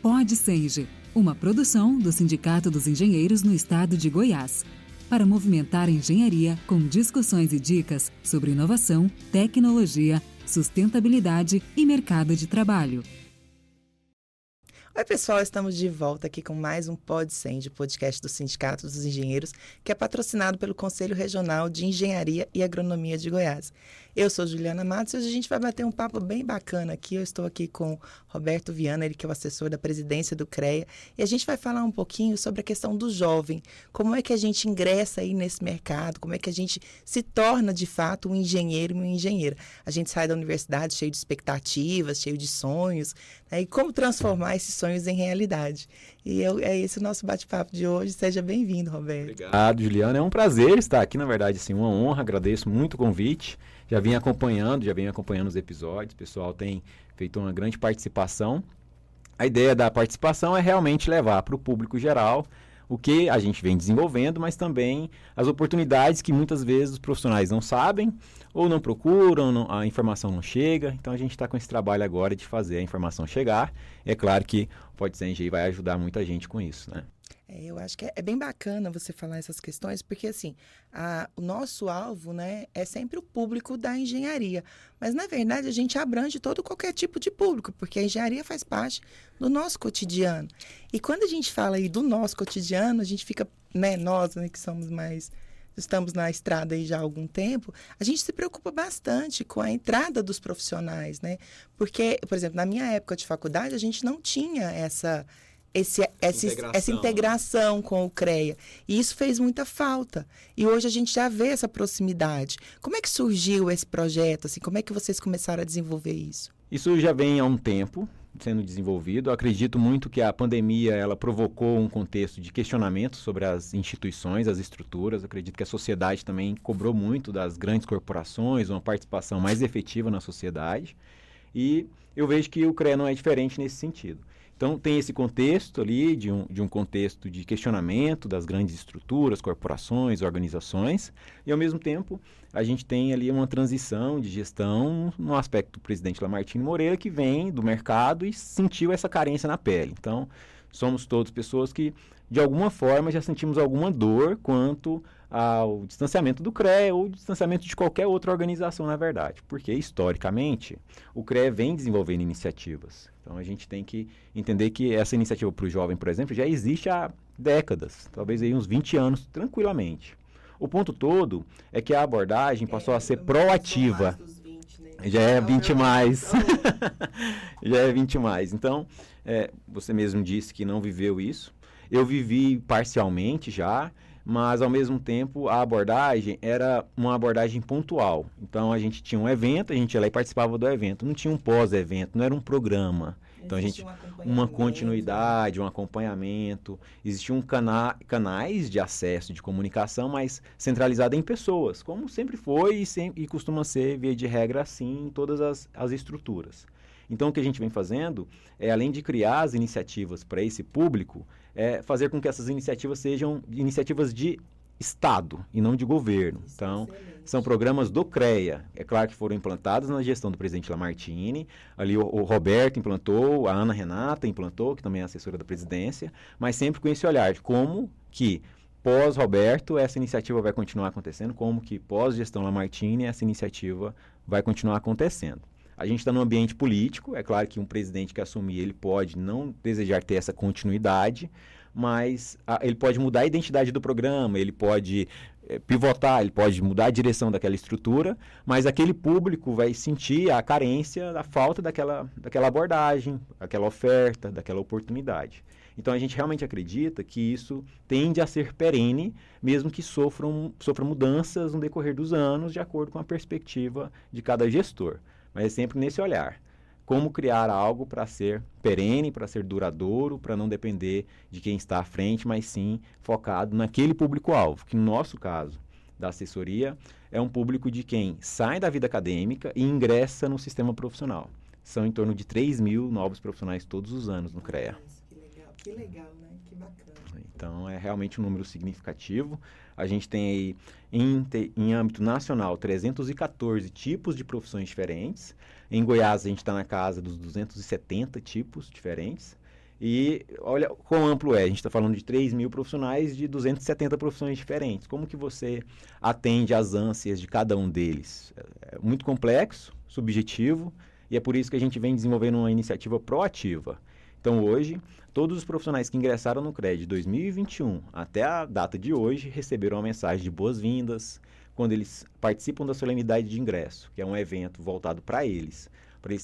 Pod Senge, uma produção do Sindicato dos Engenheiros no Estado de Goiás, para movimentar a engenharia com discussões e dicas sobre inovação, tecnologia, sustentabilidade e mercado de trabalho. Oi, pessoal, estamos de volta aqui com mais um Pod Senge, podcast do Sindicato dos Engenheiros, que é patrocinado pelo Conselho Regional de Engenharia e Agronomia de Goiás. Eu sou Juliana Matos e hoje a gente vai bater um papo bem bacana aqui. Eu estou aqui com Roberto Viana, ele que é o assessor da presidência do CREA, e a gente vai falar um pouquinho sobre a questão do jovem, como é que a gente ingressa aí nesse mercado, como é que a gente se torna de fato um engenheiro e uma engenheira. A gente sai da universidade cheio de expectativas, cheio de sonhos, né? E como transformar esses sonhos em realidade. E é esse o nosso bate-papo de hoje. Seja bem-vindo, Roberto. Obrigado, Juliana. É um prazer estar aqui, na verdade, assim, uma honra. Agradeço muito o convite. Já venho acompanhando os episódios. O pessoal tem feito uma grande participação. A ideia da participação é realmente levar para o público geral o que a gente vem desenvolvendo, mas também as oportunidades que muitas vezes os profissionais não sabem ou não procuram, a informação não chega. Então a gente está com esse trabalho agora de fazer a informação chegar. É claro que o Pod Senge vai ajudar muita gente com isso, né? Eu acho que é bem bacana você falar essas questões, porque assim, o nosso alvo, né, é sempre o público da engenharia. Mas, na verdade, a gente abrange qualquer tipo de público, porque a engenharia faz parte do nosso cotidiano. E quando a gente fala aí do nosso cotidiano, a gente fica, né, nós, né, que estamos na estrada aí já há algum tempo, a gente se preocupa bastante com a entrada dos profissionais, né? Porque, por exemplo, na minha época de faculdade, a gente não tinha essa integração com o CREA. E isso fez muita falta. E hoje a gente já vê essa proximidade. Como é que surgiu esse projeto? Assim, como é que vocês começaram a desenvolver isso? Isso já vem há um tempo sendo desenvolvido. Eu acredito muito que a pandemia ela provocou um contexto de questionamento sobre as instituições, as estruturas. Eu acredito que a sociedade também cobrou muito das grandes corporações, uma participação mais efetiva na sociedade. E eu vejo que o CREA não é diferente nesse sentido. Então, tem esse contexto ali, de um contexto de questionamento das grandes estruturas, corporações, organizações, e, ao mesmo tempo, a gente tem ali uma transição de gestão no aspecto do presidente Lamartine Moreira, que vem do mercado e sentiu essa carência na pele. Então, somos todos pessoas que, de alguma forma, já sentimos alguma dor quanto ao distanciamento do CREA ou distanciamento de qualquer outra organização, na verdade. Porque, historicamente, o CREA vem desenvolvendo iniciativas. Então, a gente tem que entender que essa iniciativa para o jovem, por exemplo, já existe há décadas, talvez aí uns 20 anos, tranquilamente. O ponto todo é que a abordagem passou a ser proativa. Já é 20 mais. Já é 20 mais. Então, você mesmo disse que não viveu isso. Eu vivi parcialmente já, mas, ao mesmo tempo, a abordagem era uma abordagem pontual. Então, a gente tinha um evento, a gente ia lá e participava do evento. Não tinha um pós-evento, não era um programa. Então, a gente uma continuidade, um acompanhamento. Existiam canais de acesso, de comunicação, mas centralizada em pessoas, como sempre foi e costuma ser, via de regra, assim, em todas as estruturas. Então, o que a gente vem fazendo é, além de criar as iniciativas para esse público, fazer com que essas iniciativas sejam iniciativas de Estado e não de governo. Então, são programas do CREA. É claro que foram implantados na gestão do presidente Lamartine. Ali o Roberto implantou, a Ana Renata implantou, que também é assessora da presidência, mas sempre com esse olhar de como que, pós-Roberto, essa iniciativa vai continuar acontecendo, como que, pós-gestão Lamartine, essa iniciativa vai continuar acontecendo. A gente está num ambiente político, é claro que um presidente que assumir, ele pode não desejar ter essa continuidade, mas ele pode mudar a identidade do programa, ele pode pivotar, ele pode mudar a direção daquela estrutura, mas aquele público vai sentir a carência, a falta daquela abordagem, daquela oferta, daquela oportunidade. Então, a gente realmente acredita que isso tende a ser perene, mesmo que sofra mudanças no decorrer dos anos, de acordo com a perspectiva de cada gestor. Mas é sempre nesse olhar. Como criar algo para ser perene, para ser duradouro, para não depender de quem está à frente, mas sim focado naquele público-alvo, que no nosso caso, da assessoria, é um público de quem sai da vida acadêmica e ingressa no sistema profissional. São em torno de 3 mil novos profissionais todos os anos no CREA. Que legal, né? Que bacana. Então, é realmente um número significativo. A gente tem aí, em âmbito nacional, 314 tipos de profissões diferentes. Em Goiás, a gente está na casa dos 270 tipos diferentes. E olha quão amplo é. A gente está falando de 3 mil profissionais de 270 profissões diferentes. Como que você atende às ânsias de cada um deles? É muito complexo, subjetivo, e é por isso que a gente vem desenvolvendo uma iniciativa proativa. Então, hoje, todos os profissionais que ingressaram no CREA de 2021 até a data de hoje receberam uma mensagem de boas-vindas quando eles participam da solenidade de ingresso, que é um evento voltado para eles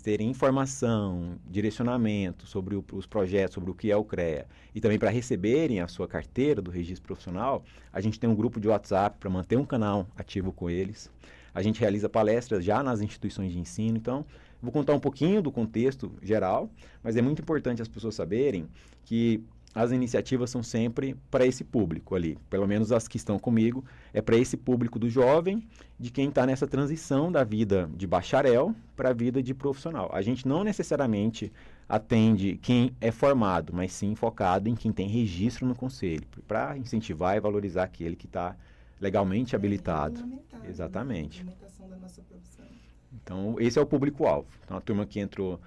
terem informação, direcionamento sobre os projetos, sobre o que é o CREA, e também para receberem a sua carteira do registro profissional. A gente tem um grupo de WhatsApp para manter um canal ativo com eles. A gente realiza palestras já nas instituições de ensino. Então, vou contar um pouquinho do contexto geral, mas é muito importante as pessoas saberem que as iniciativas são sempre para esse público ali, pelo menos as que estão comigo, é para esse público do jovem, de quem está nessa transição da vida de bacharel para a vida de profissional. A gente não necessariamente atende quem é formado, mas sim focado em quem tem registro no conselho, para incentivar e valorizar aquele que está legalmente habilitado. Exatamente. A regulamentação da nossa profissão. Então, esse é o público-alvo. Então, a turma que entrou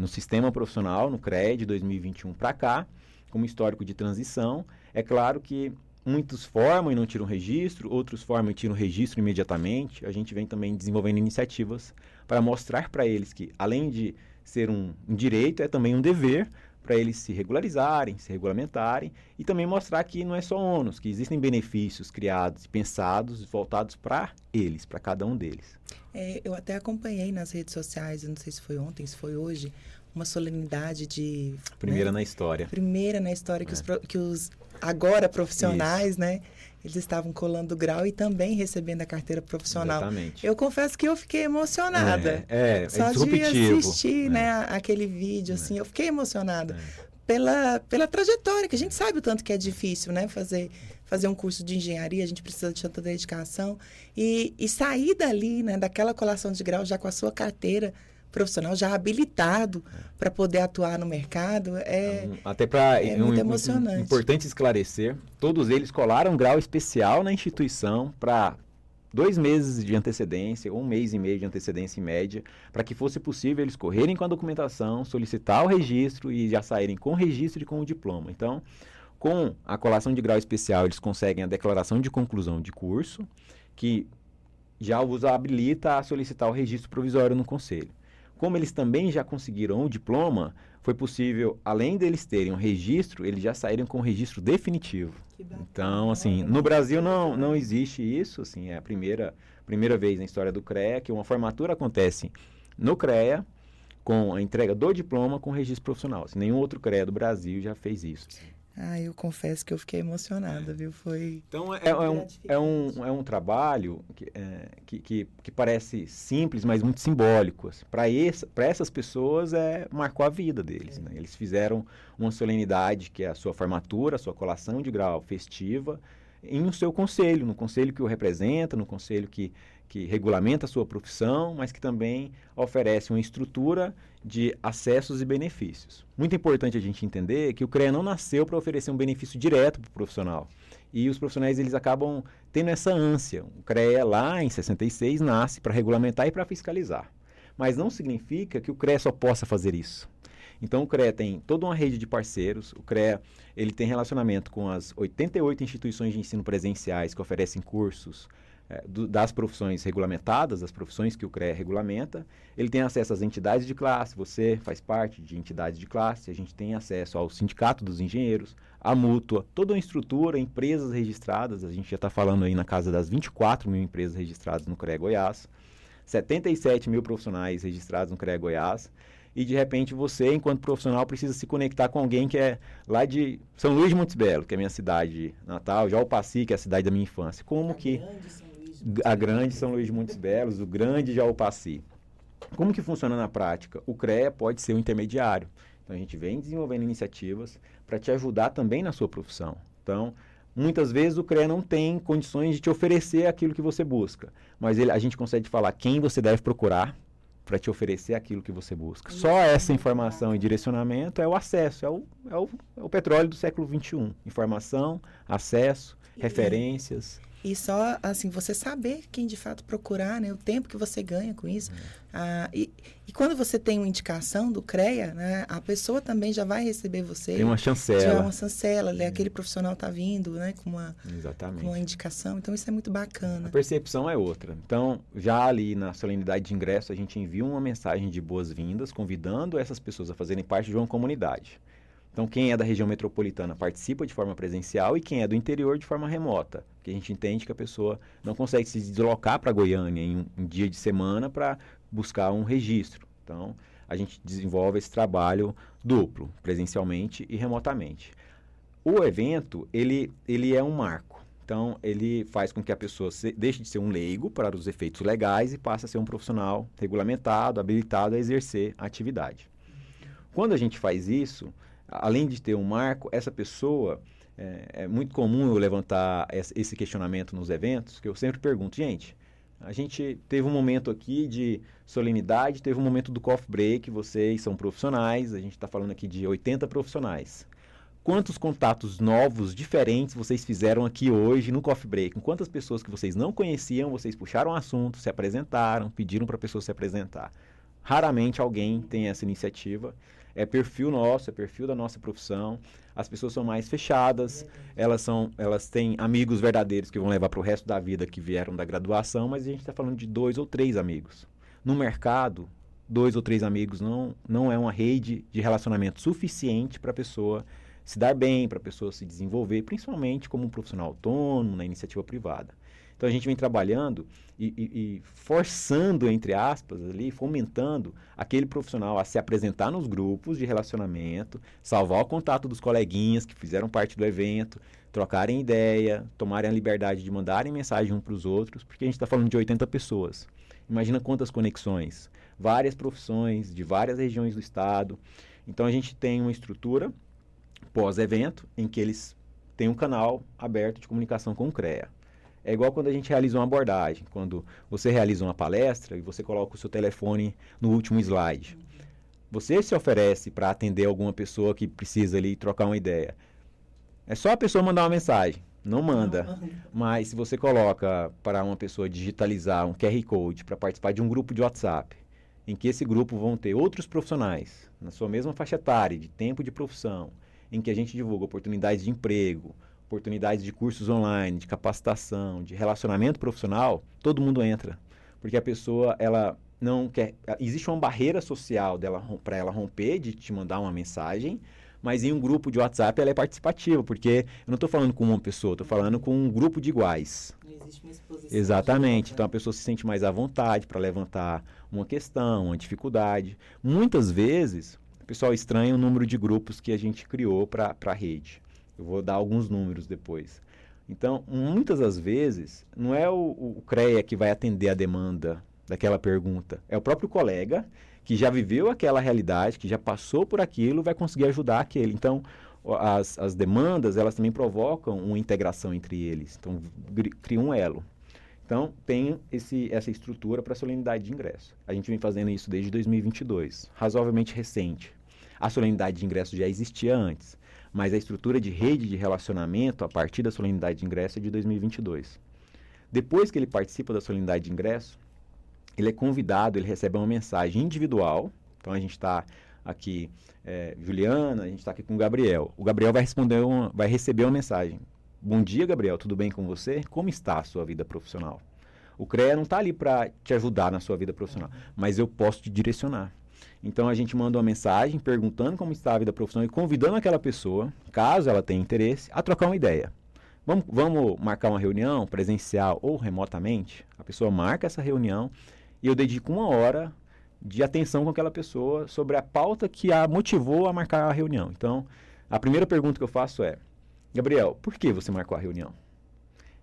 no sistema profissional, no CREA, de 2021 para cá, como histórico de transição. É claro que muitos formam e não tiram registro, outros formam e tiram registro imediatamente. A gente vem também desenvolvendo iniciativas para mostrar para eles que, além de ser um direito, é também um dever para eles se regularizarem, se regulamentarem, e também mostrar que não é só ônus, que existem benefícios criados e pensados, voltados para eles, para cada um deles. Eu até acompanhei nas redes sociais, eu não sei se foi ontem, se foi hoje, uma solenidade de... Primeira na história. Primeira na história que os agora profissionais, isso, né? Eles estavam colando o grau e também recebendo a carteira profissional. Exatamente. Eu confesso que eu fiquei emocionada. Só disruptivo. De assistir, né, aquele vídeo, assim, eu fiquei emocionada. Pela trajetória, que a gente sabe o tanto que é difícil, né? Fazer um curso de engenharia, a gente precisa de tanta dedicação. E sair dali, né, daquela colação de grau já com a sua carteira profissional já habilitado para poder atuar no mercado, até para muito emocionante. Importante esclarecer, todos eles colaram grau especial na instituição para 2 meses de antecedência, 1 mês e meio de antecedência em média, para que fosse possível eles correrem com a documentação, solicitar o registro e já saírem com o registro e com o diploma. Então, com a colação de grau especial, eles conseguem a declaração de conclusão de curso, que já os habilita a solicitar o registro provisório no conselho. Como eles também já conseguiram o diploma, foi possível, além deles terem um registro, eles já saíram com o registro definitivo. Então, assim, no Brasil não existe isso, assim, é a primeira vez na história do CREA que uma formatura acontece no CREA com a entrega do diploma com registro profissional. Assim, nenhum outro CREA do Brasil já fez isso. Eu confesso que eu fiquei emocionada, viu? Então, é um trabalho que parece simples, mas muito simbólico. Assim. Para essas pessoas, marcou a vida deles. Né? Eles fizeram uma solenidade, que é a sua formatura, a sua colação de grau festiva, em seu conselho, no conselho que o representa, no conselho que regulamenta a sua profissão, mas que também oferece uma estrutura de acessos e benefícios. Muito importante a gente entender que o CREA não nasceu para oferecer um benefício direto para o profissional. E os profissionais eles acabam tendo essa ânsia. O CREA, lá em 66, nasce para regulamentar e para fiscalizar. Mas não significa que o CREA só possa fazer isso. Então, o CREA tem toda uma rede de parceiros. O CREA ele tem relacionamento com as 88 instituições de ensino presenciais que oferecem cursos das profissões regulamentadas, das profissões que o CREA regulamenta. Ele tem acesso às entidades de classe, você faz parte de entidades de classe, a gente tem acesso ao Sindicato dos Engenheiros, à Mútua, toda uma estrutura, empresas registradas, a gente já está falando aí na casa das 24 mil empresas registradas no CREA Goiás, 77 mil profissionais registrados no CREA Goiás, e de repente você, enquanto profissional, precisa se conectar com alguém que é lá de São Luís de Montes Belos, que é a minha cidade natal, Jaupaci, que é a cidade da minha infância. A grande São Luís de Montes Belos, o grande Jaupaci. Como que funciona na prática? O CREA pode ser um intermediário. Então, a gente vem desenvolvendo iniciativas para te ajudar também na sua profissão. Então, muitas vezes o CREA não tem condições de te oferecer aquilo que você busca, mas a gente consegue falar quem você deve procurar para te oferecer aquilo que você busca. Só essa informação e direcionamento é o acesso, é o petróleo do século XXI. Informação, acesso, referências. E só, assim, você saber quem de fato procurar, né? O tempo que você ganha com isso. E quando você tem uma indicação do CREA, né? A pessoa também já vai receber você. Tem uma chancela. Já é uma chancela, aquele profissional está vindo, né? Com uma indicação. Então, isso é muito bacana. A percepção é outra. Então, já ali na solenidade de ingresso, a gente envia uma mensagem de boas-vindas, convidando essas pessoas a fazerem parte de uma comunidade. Então, quem é da região metropolitana participa de forma presencial e quem é do interior de forma remota. Porque a gente entende que a pessoa não consegue se deslocar para Goiânia em um dia de semana para buscar um registro. Então, a gente desenvolve esse trabalho duplo, presencialmente e remotamente. O evento, ele é um marco. Então, ele faz com que a pessoa deixe de ser um leigo para os efeitos legais e passe a ser um profissional regulamentado, habilitado a exercer a atividade. Quando a gente faz isso, além de ter um marco, essa pessoa, é muito comum eu levantar esse questionamento nos eventos, que eu sempre pergunto, gente, a gente teve um momento aqui de solenidade, teve um momento do coffee break, vocês são profissionais, a gente está falando aqui de 80 profissionais. Quantos contatos novos, diferentes, vocês fizeram aqui hoje no coffee break? Com quantas pessoas que vocês não conheciam, vocês puxaram o assunto, se apresentaram, pediram para a pessoa se apresentar? Raramente alguém tem essa iniciativa. É perfil nosso, é perfil da nossa profissão. As pessoas são mais fechadas, elas têm amigos verdadeiros que vão levar para o resto da vida, que vieram da graduação, mas a gente está falando de 2 ou 3 amigos. No mercado, 2 ou 3 amigos não é uma rede de relacionamento suficiente para a pessoa se dar bem, para a pessoa se desenvolver, principalmente como um profissional autônomo, na iniciativa privada. Então, a gente vem trabalhando e forçando, entre aspas, ali, fomentando aquele profissional a se apresentar nos grupos de relacionamento, salvar o contato dos coleguinhas que fizeram parte do evento, trocarem ideia, tomarem a liberdade de mandarem mensagem uns para os outros, porque a gente está falando de 80 pessoas. Imagina quantas conexões, várias profissões de várias regiões do estado. Então, a gente tem uma estrutura pós-evento em que eles têm um canal aberto de comunicação com o CREA. É igual quando a gente realiza uma abordagem, quando você realiza uma palestra e você coloca o seu telefone no último slide. Você se oferece para atender alguma pessoa que precisa ali trocar uma ideia. É só a pessoa mandar uma mensagem, não manda. Mas se você coloca para uma pessoa digitalizar um QR Code para participar de um grupo de WhatsApp, em que esse grupo vão ter outros profissionais na sua mesma faixa etária, de tempo de profissão, em que a gente divulga oportunidades de emprego, oportunidades de cursos online, de capacitação, de relacionamento profissional, todo mundo entra. Porque a pessoa, ela não quer... Existe uma barreira social para ela romper, de te mandar uma mensagem, mas em um grupo de WhatsApp ela é participativa, porque eu não estou falando com uma pessoa, estou falando com um grupo de iguais. Não existe uma exposição. Exatamente. Então a pessoa se sente mais à vontade para levantar uma questão, uma dificuldade. Muitas vezes, o pessoal estranha o número de grupos que a gente criou para a rede. Eu vou dar alguns números depois. Então, muitas das vezes, não é o CREA que vai atender a demanda daquela pergunta. É o próprio colega que já viveu aquela realidade, que já passou por aquilo, vai conseguir ajudar aquele. Então, as demandas, elas também provocam uma integração entre eles. Então, cria um elo. Então, tem essa estrutura para a solenidade de ingresso. A gente vem fazendo isso desde 2022, razoavelmente recente. A solenidade de ingresso já existia antes, mas a estrutura de rede de relacionamento a partir da solenidade de ingresso é de 2022. Depois que ele participa da solenidade de ingresso, ele é convidado, ele recebe uma mensagem individual. Então, a gente está aqui, Juliana, a gente está aqui com o Gabriel. O Gabriel vai receber uma mensagem. Bom dia, Gabriel, tudo bem com você? Como está a sua vida profissional? O CREA não está ali para te ajudar na sua vida profissional, mas eu posso te direcionar. Então, a gente manda uma mensagem perguntando como está a vida profissional e convidando aquela pessoa, caso ela tenha interesse, a trocar uma ideia. Vamos marcar uma reunião presencial ou remotamente? A pessoa marca essa reunião e eu dedico 1 hora de atenção com aquela pessoa sobre a pauta que a motivou a marcar a reunião. Então, a primeira pergunta que eu faço é: Gabriel, por que você marcou a reunião?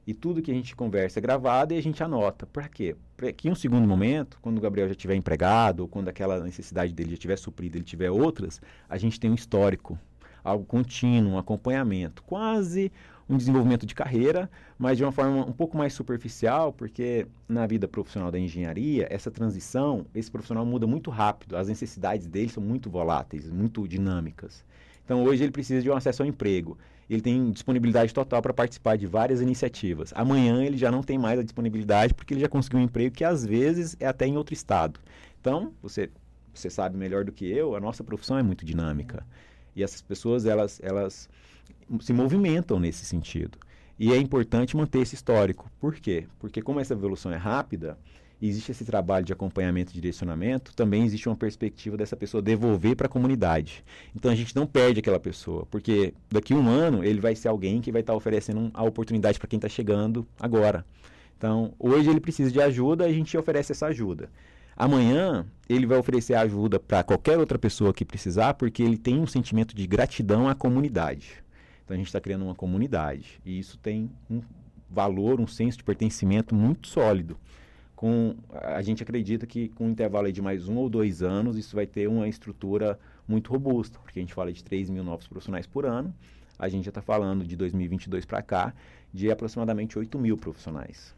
E tudo que a gente conversa é gravado e a gente anota. Para quê? Para que em um segundo momento, quando o Gabriel já estiver empregado, ou quando aquela necessidade dele já estiver suprida, ele tiver outras, a gente tem um histórico, algo contínuo, um acompanhamento, quase um desenvolvimento de carreira, mas de uma forma um pouco mais superficial, porque na vida profissional da engenharia, essa transição, esse profissional muda muito rápido, as necessidades dele são muito voláteis, muito dinâmicas. Então, hoje ele precisa de um acesso ao emprego. ele tem disponibilidade total para participar de várias iniciativas. Amanhã ele já não tem mais a disponibilidade porque ele já conseguiu um emprego que às vezes é até em outro estado. Então, você sabe melhor do que eu, a nossa profissão é muito dinâmica. E essas pessoas, elas se movimentam nesse sentido. E é importante manter esse histórico. Por quê? Porque como essa evolução é rápida, existe esse trabalho de acompanhamento e direcionamento, também existe uma perspectiva dessa pessoa devolver para a comunidade. Então, a gente não perde aquela pessoa, porque daqui a um ano ele vai ser alguém que vai estar oferecendo a oportunidade para quem está chegando agora. Então, hoje ele precisa de ajuda, a gente oferece essa ajuda. Amanhã, ele vai oferecer ajuda para qualquer outra pessoa que precisar, porque ele tem um sentimento de gratidão à comunidade. Então, a gente está criando uma comunidade, e isso tem um valor, um senso de pertencimento muito sólido. A gente acredita que com um intervalo aí de mais 1 ou 2 anos, isso vai ter uma estrutura muito robusta, porque a gente fala de 3 mil novos profissionais por ano, a gente já está falando de 2022 para cá, de aproximadamente 8 mil profissionais.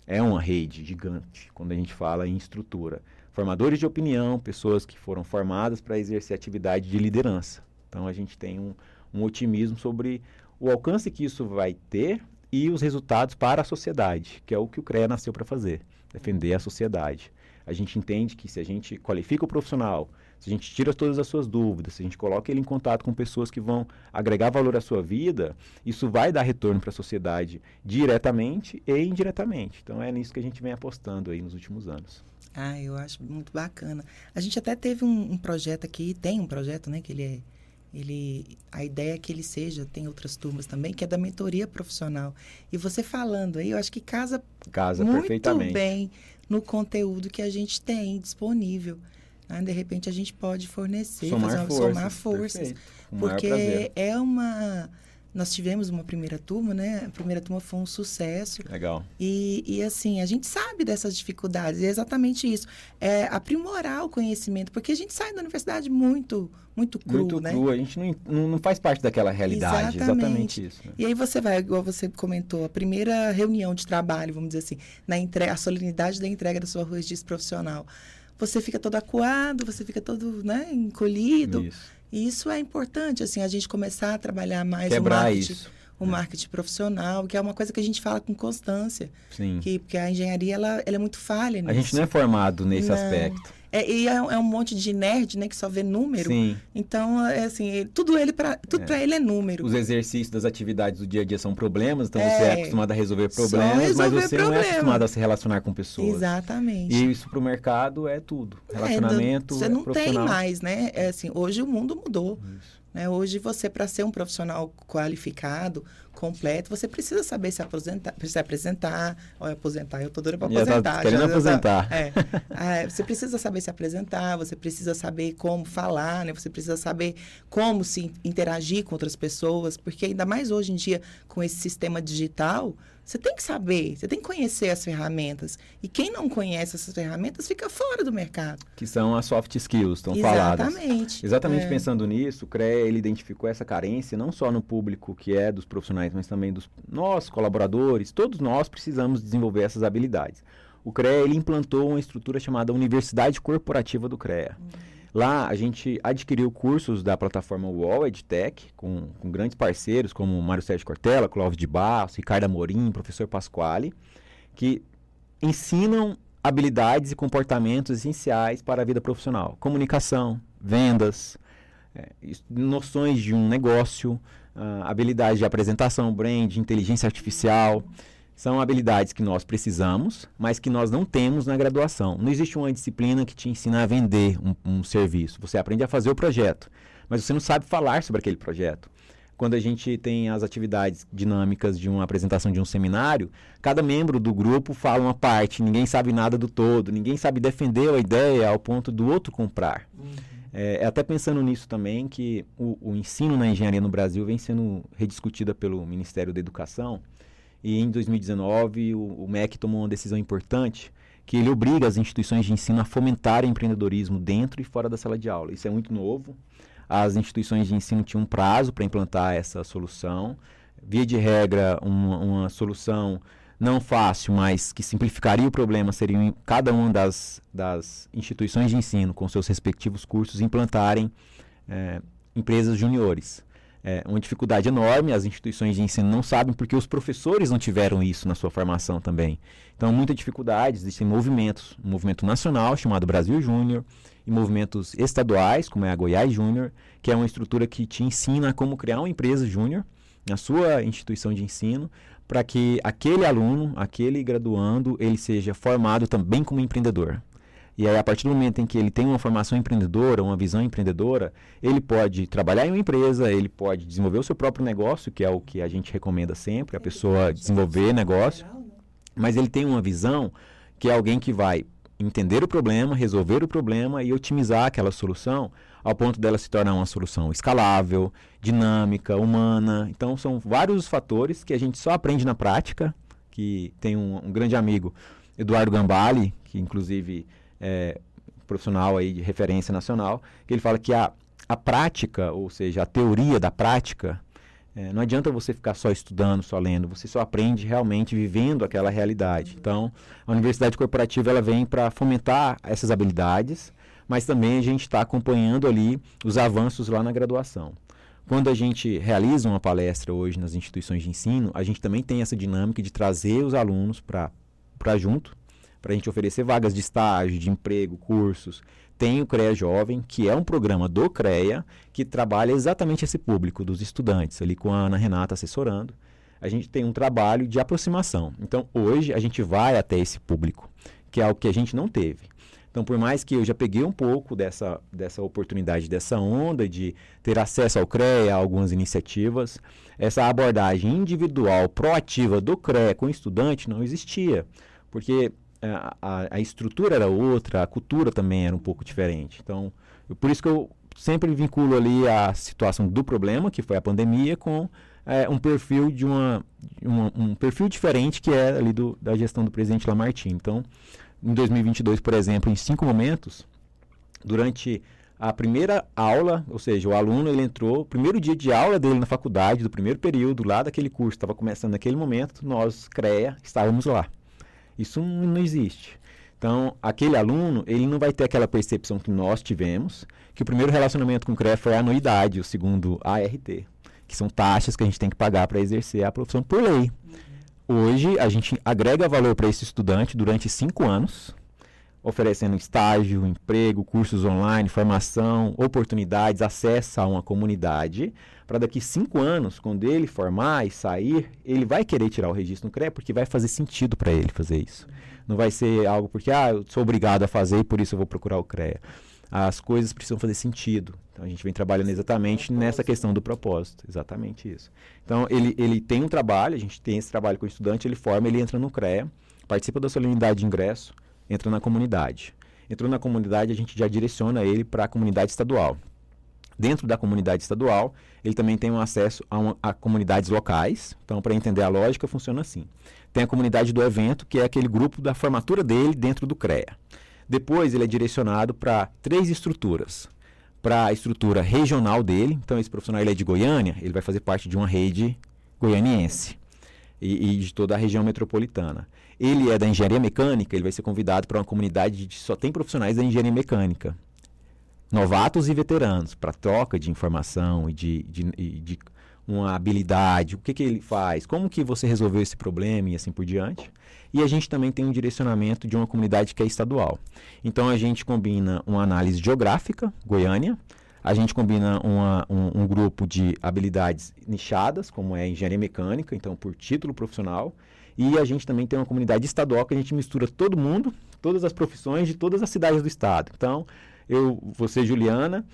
É uma rede gigante, quando a gente fala em estrutura. Formadores de opinião, pessoas que foram formadas para exercer atividade de liderança. Então, a gente tem um otimismo sobre o alcance que isso vai ter e os resultados para a sociedade, que é o que o CREA nasceu para fazer. Defender a sociedade. A gente entende que se a gente qualifica o profissional, se a gente tira todas as suas dúvidas, se a gente coloca ele em contato com pessoas que vão agregar valor à sua vida, isso vai dar retorno para a sociedade diretamente e indiretamente. Então é nisso que a gente vem apostando aí nos últimos anos. Eu acho muito bacana. A gente até teve um projeto aqui, tem um projeto, né, que a ideia é que ele tem outras turmas também, que é da mentoria profissional. E você falando aí, eu acho que casa muito bem no conteúdo que a gente tem disponível. De repente, a gente pode fornecer, somar forças. Porque nós tivemos uma primeira turma, né? A primeira turma foi um sucesso. Legal. E assim, a gente sabe dessas dificuldades. E é exatamente isso. É aprimorar o conhecimento. Porque a gente sai da universidade muito cru, muito né? Cru. A gente não faz parte daquela realidade. Exatamente isso. Né? E aí você vai, igual você comentou, a primeira reunião de trabalho, vamos dizer assim, a solenidade da entrega da sua registro profissional. Você fica todo acuado, você fica todo, né, encolhido. Isso. E isso é importante, assim, a gente começar a trabalhar mais o marketing profissional, que é uma coisa que a gente fala com constância. Sim. Porque a engenharia, ela é muito falha nisso. A gente não é formado nesse aspecto. É um monte de nerd, né, que só vê número. Sim. Então, assim, tudo para ele é número. Os exercícios das atividades do dia a dia são problemas, então você é acostumado a resolver problemas, mas você não é acostumado a se relacionar com pessoas. Exatamente. E isso para o mercado é tudo. Relacionamento, você não tem profissional. mais, né? Assim, hoje o mundo mudou. Isso. Né? Hoje, você, para ser um profissional qualificado, completo, você precisa saber se apresentar. Olha, aposentar, eu estou doida para aposentar. Tá querendo aposentar. Você precisa saber se apresentar, você precisa saber como falar, né? Você precisa saber como se interagir com outras pessoas, porque ainda mais hoje em dia, com esse sistema digital, você tem que saber, você tem que conhecer as ferramentas. E quem não conhece essas ferramentas fica fora do mercado. Que são as soft skills, estão faladas. Exatamente pensando nisso, o CREA, ele identificou essa carência não só no público que é dos profissionais, mas também dos nós, colaboradores. Todos nós precisamos desenvolver essas habilidades. O CREA, ele implantou uma estrutura chamada Universidade Corporativa do CREA. Lá, a gente adquiriu cursos da plataforma UOL EdTech, com grandes parceiros como Mário Sérgio Cortella, Clóvis de Barros, Ricardo Amorim, professor Pasquale, que ensinam habilidades e comportamentos essenciais para a vida profissional. Comunicação, vendas, noções de um negócio, habilidades de apresentação, brand, inteligência artificial. São habilidades que nós precisamos, mas que nós não temos na graduação. Não existe uma disciplina que te ensina a vender um serviço. Você aprende a fazer o projeto, mas você não sabe falar sobre aquele projeto. Quando a gente tem as atividades dinâmicas de uma apresentação de um seminário, cada membro do grupo fala uma parte, ninguém sabe nada do todo, ninguém sabe defender a ideia ao ponto do outro comprar. Até pensando nisso também, que o ensino na engenharia no Brasil vem sendo rediscutido pelo Ministério da Educação. E em 2019, o MEC tomou uma decisão importante, que ele obriga as instituições de ensino a fomentar o empreendedorismo dentro e fora da sala de aula. Isso é muito novo. As instituições de ensino tinham um prazo para implantar essa solução. Via de regra, uma solução não fácil, mas que simplificaria o problema, seria cada uma das instituições de ensino, com seus respectivos cursos, implantarem empresas juniores. uma dificuldade enorme, as instituições de ensino não sabem porque os professores não tiveram isso na sua formação também. Então, muita dificuldade, existem movimentos, um movimento nacional chamado Brasil Júnior e movimentos estaduais, como é a Goiás Júnior, que é uma estrutura que te ensina como criar uma empresa júnior na sua instituição de ensino, para que aquele aluno, aquele graduando, ele seja formado também como empreendedor. E aí, a partir do momento em que ele tem uma formação empreendedora, uma visão empreendedora, ele pode trabalhar em uma empresa, ele pode desenvolver o seu próprio negócio, que é o que a gente recomenda sempre, a pessoa desenvolver negócio, mas ele tem uma visão que é alguém que vai entender o problema, resolver o problema e otimizar aquela solução ao ponto dela se tornar uma solução escalável, dinâmica, humana. Então, são vários os fatores que a gente só aprende na prática, que tem um grande amigo, Eduardo Gambale, que inclusive profissional aí de referência nacional, que ele fala que a prática, ou seja, a teoria da prática, não adianta você ficar só estudando, só lendo, você só aprende realmente vivendo aquela realidade. Então, a universidade corporativa ela vem para fomentar essas habilidades, mas também a gente está acompanhando ali os avanços lá na graduação. Quando a gente realiza uma palestra hoje nas instituições de ensino, a gente também tem essa dinâmica de trazer os alunos para junto, para a gente oferecer vagas de estágio, de emprego, cursos. Tem o CREA Jovem, que é um programa do CREA, que trabalha exatamente esse público dos estudantes, ali com a Ana Renata assessorando. A gente tem um trabalho de aproximação. Então, hoje, a gente vai até esse público, que é algo que a gente não teve. Então, por mais que eu já peguei um pouco dessa oportunidade, dessa onda de ter acesso ao CREA, a algumas iniciativas, essa abordagem individual, proativa do CREA com o estudante não existia, porque a estrutura era outra, a cultura também era um pouco diferente. Então, por isso que eu sempre vinculo ali a situação do problema, que foi a pandemia, com um perfil de um perfil diferente que é ali da gestão do presidente Lamartine. Então, em 2022, por exemplo, em 5 momentos, durante a primeira aula, ou seja, o aluno ele entrou, o primeiro dia de aula dele na faculdade, do primeiro período, lá daquele curso, estava começando naquele momento, nós, CREA, estávamos lá. Isso não existe. Então, aquele aluno, ele não vai ter aquela percepção que nós tivemos, que o primeiro relacionamento com o CREA foi a anuidade, o segundo, a ART, que são taxas que a gente tem que pagar para exercer a profissão por lei. Hoje, a gente agrega valor para esse estudante durante 5 anos, oferecendo estágio, emprego, cursos online, formação, oportunidades, acesso a uma comunidade, para daqui 5 anos, quando ele formar e sair, ele vai querer tirar o registro no CREA, porque vai fazer sentido para ele fazer isso. Não vai ser algo porque, eu sou obrigado a fazer e por isso eu vou procurar o CREA. As coisas precisam fazer sentido. Então, a gente vem trabalhando exatamente nessa questão do propósito. Exatamente isso. Então, ele tem um trabalho, a gente tem esse trabalho com o estudante, ele forma, ele entra no CREA, participa da solenidade de ingresso, entra na comunidade. Entrou na comunidade, a gente já direciona ele para a comunidade estadual. Dentro da comunidade estadual, ele também tem um acesso a comunidades locais. Então, para entender a lógica, funciona assim. Tem a comunidade do evento, que é aquele grupo da formatura dele dentro do CREA. Depois, ele é direcionado para 3 estruturas. Para a estrutura regional dele, então esse profissional ele é de Goiânia, ele vai fazer parte de uma rede goianiense e de toda a região metropolitana. Ele é da engenharia mecânica, ele vai ser convidado para uma comunidade que só tem profissionais da engenharia mecânica. Novatos e veteranos, para troca de informação e de uma habilidade, o que ele faz, como que você resolveu esse problema e assim por diante. E a gente também tem um direcionamento de uma comunidade que é estadual. Então, a gente combina uma análise geográfica, Goiânia, a gente combina um grupo de habilidades nichadas, como é engenharia mecânica, então por título profissional, e a gente também tem uma comunidade estadual que a gente mistura todo mundo, todas as profissões de todas as cidades do estado. Então, você, Juliana,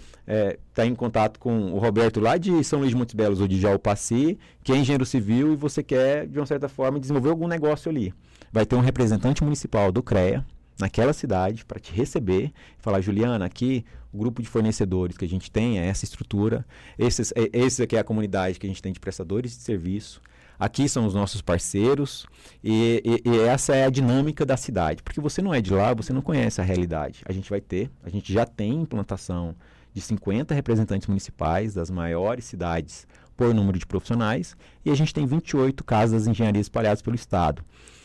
está em contato com o Roberto lá de São Luís de Montes Belos ou de Jaupaci, que é engenheiro civil e você quer, de uma certa forma, desenvolver algum negócio ali. Vai ter um representante municipal do CREA naquela cidade para te receber e falar, Juliana, aqui o grupo de fornecedores que a gente tem é essa estrutura, esse aqui é a comunidade que a gente tem de prestadores de serviço, aqui são os nossos parceiros e essa é a dinâmica da cidade, porque você não é de lá, você não conhece a realidade. A gente já tem implantação de 50 representantes municipais das maiores cidades por número de profissionais e a gente tem 28 casas de engenharia espalhadas pelo estado.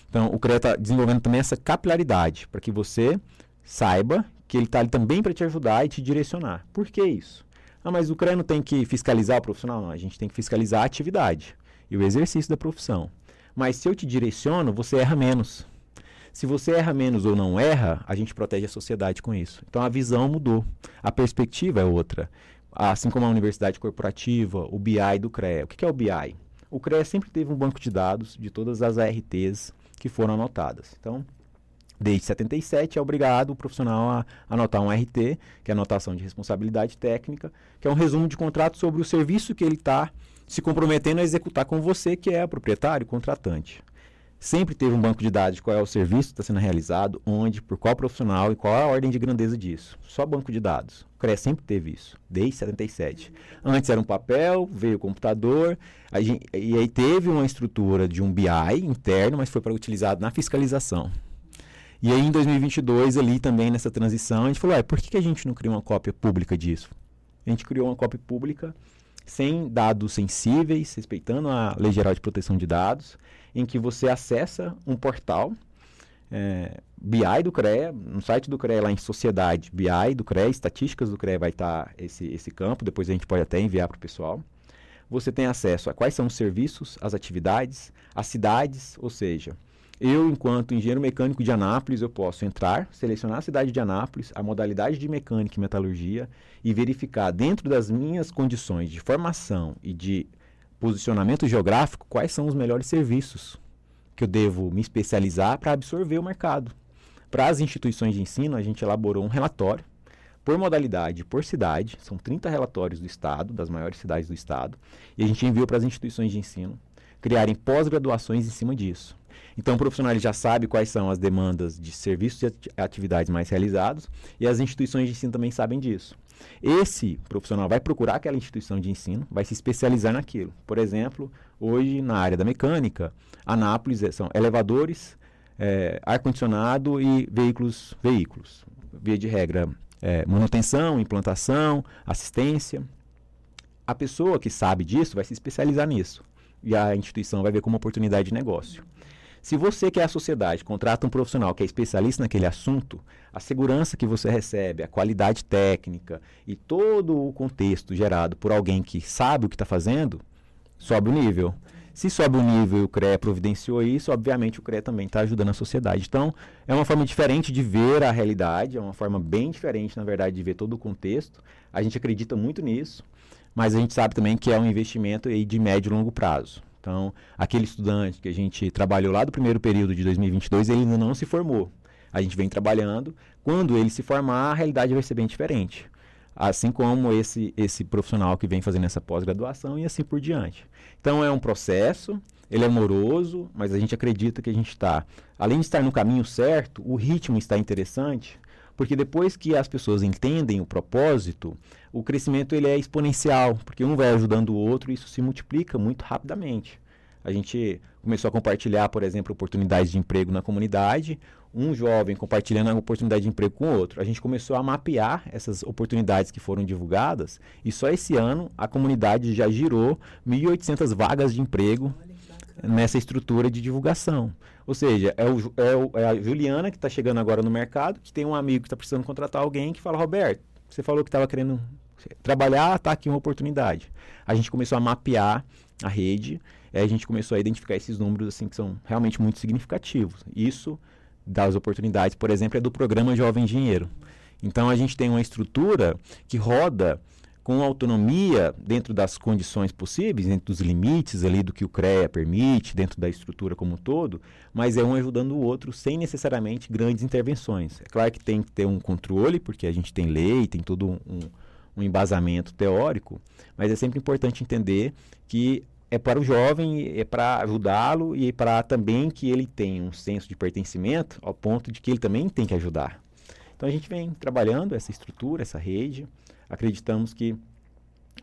Então, o CREA está desenvolvendo também essa capilaridade, para que você saiba que ele está ali também para te ajudar e te direcionar. Por que isso? Mas o CREA não tem que fiscalizar o profissional? Não, a gente tem que fiscalizar a atividade e o exercício da profissão. Mas se eu te direciono, você erra menos. Se você erra menos ou não erra, a gente protege a sociedade com isso. Então a visão mudou, a perspectiva é outra. Assim como a universidade corporativa, o BI do CREA. O que é o BI? O CREA sempre teve um banco de dados de todas as ARTs que foram anotadas. Então, desde 77 é obrigado o profissional a anotar um RT, que é a anotação de responsabilidade técnica, que é um resumo de contrato sobre o serviço que ele está se comprometendo a executar com você, que é o proprietário, contratante. Sempre teve um banco de dados de qual é o serviço que está sendo realizado, onde, por qual profissional e qual é a ordem de grandeza disso. Só banco de dados. O CREA sempre teve isso, desde 77. Antes era um papel, veio o computador, e aí teve uma estrutura de um BI interno, mas foi para utilizado na fiscalização. E aí em 2022, ali também nessa transição, a gente falou, por que a gente não criou uma cópia pública disso? A gente criou uma cópia pública sem dados sensíveis, respeitando a Lei Geral de Proteção de Dados, em que você acessa um portal BI do CREA, no site do CREA, lá em Sociedade, BI do CREA, estatísticas do CREA vai estar esse campo, depois a gente pode até enviar para o pessoal. Você tem acesso a quais são os serviços, as atividades, as cidades, ou seja, eu, enquanto engenheiro mecânico de Anápolis, eu posso entrar, selecionar a cidade de Anápolis, a modalidade de mecânica e metalurgia e verificar dentro das minhas condições de formação e de posicionamento geográfico quais são os melhores serviços que eu devo me especializar para absorver o mercado. Para as instituições de ensino, a gente elaborou um relatório por modalidade, por cidade, são 30 relatórios do Estado, das maiores cidades do Estado, e a gente enviou para as instituições de ensino criarem pós-graduações em cima disso. Então, o profissional já sabe quais são as demandas de serviços e atividades mais realizados, e as instituições de ensino também sabem disso. Esse profissional vai procurar aquela instituição de ensino, vai se especializar naquilo. Por exemplo, hoje, na área da mecânica, Anápolis são elevadores, ar-condicionado e veículos. Via de regra, manutenção, implantação, assistência. A pessoa que sabe disso vai se especializar nisso. E a instituição vai ver como oportunidade de negócio. Se você, que é a sociedade, contrata um profissional que é especialista naquele assunto, a segurança que você recebe, a qualidade técnica e todo o contexto gerado por alguém que sabe o que está fazendo, sobe o nível. Se sobe o nível e o CREA providenciou isso, obviamente o CREA também está ajudando a sociedade. Então, é uma forma diferente de ver a realidade, é uma forma bem diferente, na verdade, de ver todo o contexto. A gente acredita muito nisso, mas a gente sabe também que é um investimento aí de médio e longo prazo. Então, aquele estudante que a gente trabalhou lá do primeiro período de 2022, ele ainda não se formou. A gente vem trabalhando. Quando ele se formar, a realidade vai ser bem diferente. Assim como esse profissional que vem fazendo essa pós-graduação e assim por diante. Então, é um processo, ele é moroso, mas a gente acredita que a gente está, além de estar no caminho certo, o ritmo está interessante, porque depois que as pessoas entendem o propósito, o crescimento ele é exponencial, porque um vai ajudando o outro e isso se multiplica muito rapidamente. A gente começou a compartilhar, por exemplo, oportunidades de emprego na comunidade, um jovem compartilhando a oportunidade de emprego com o outro. A gente começou a mapear essas oportunidades que foram divulgadas e só esse ano a comunidade já girou 1.800 vagas de emprego nessa estrutura de divulgação. Ou seja, é a Juliana que está chegando agora no mercado, que tem um amigo que está precisando contratar alguém que fala, Roberto, você falou que estava querendo trabalhar, está aqui uma oportunidade. A gente começou a mapear a rede, a gente começou a identificar esses números assim, que são realmente muito significativos. Isso das oportunidades, por exemplo, é do programa Jovem Engenheiro. Então, a gente tem uma estrutura que roda com autonomia dentro das condições possíveis, dentro dos limites ali do que o CREA permite, dentro da estrutura como um todo, mas é um ajudando o outro sem necessariamente grandes intervenções. É claro que tem que ter um controle, porque a gente tem lei, tem todo um embasamento teórico, mas é sempre importante entender que é para o jovem, é para ajudá-lo e para também que ele tenha um senso de pertencimento ao ponto de que ele também tem que ajudar. Então a gente vem trabalhando essa estrutura, essa rede, acreditamos que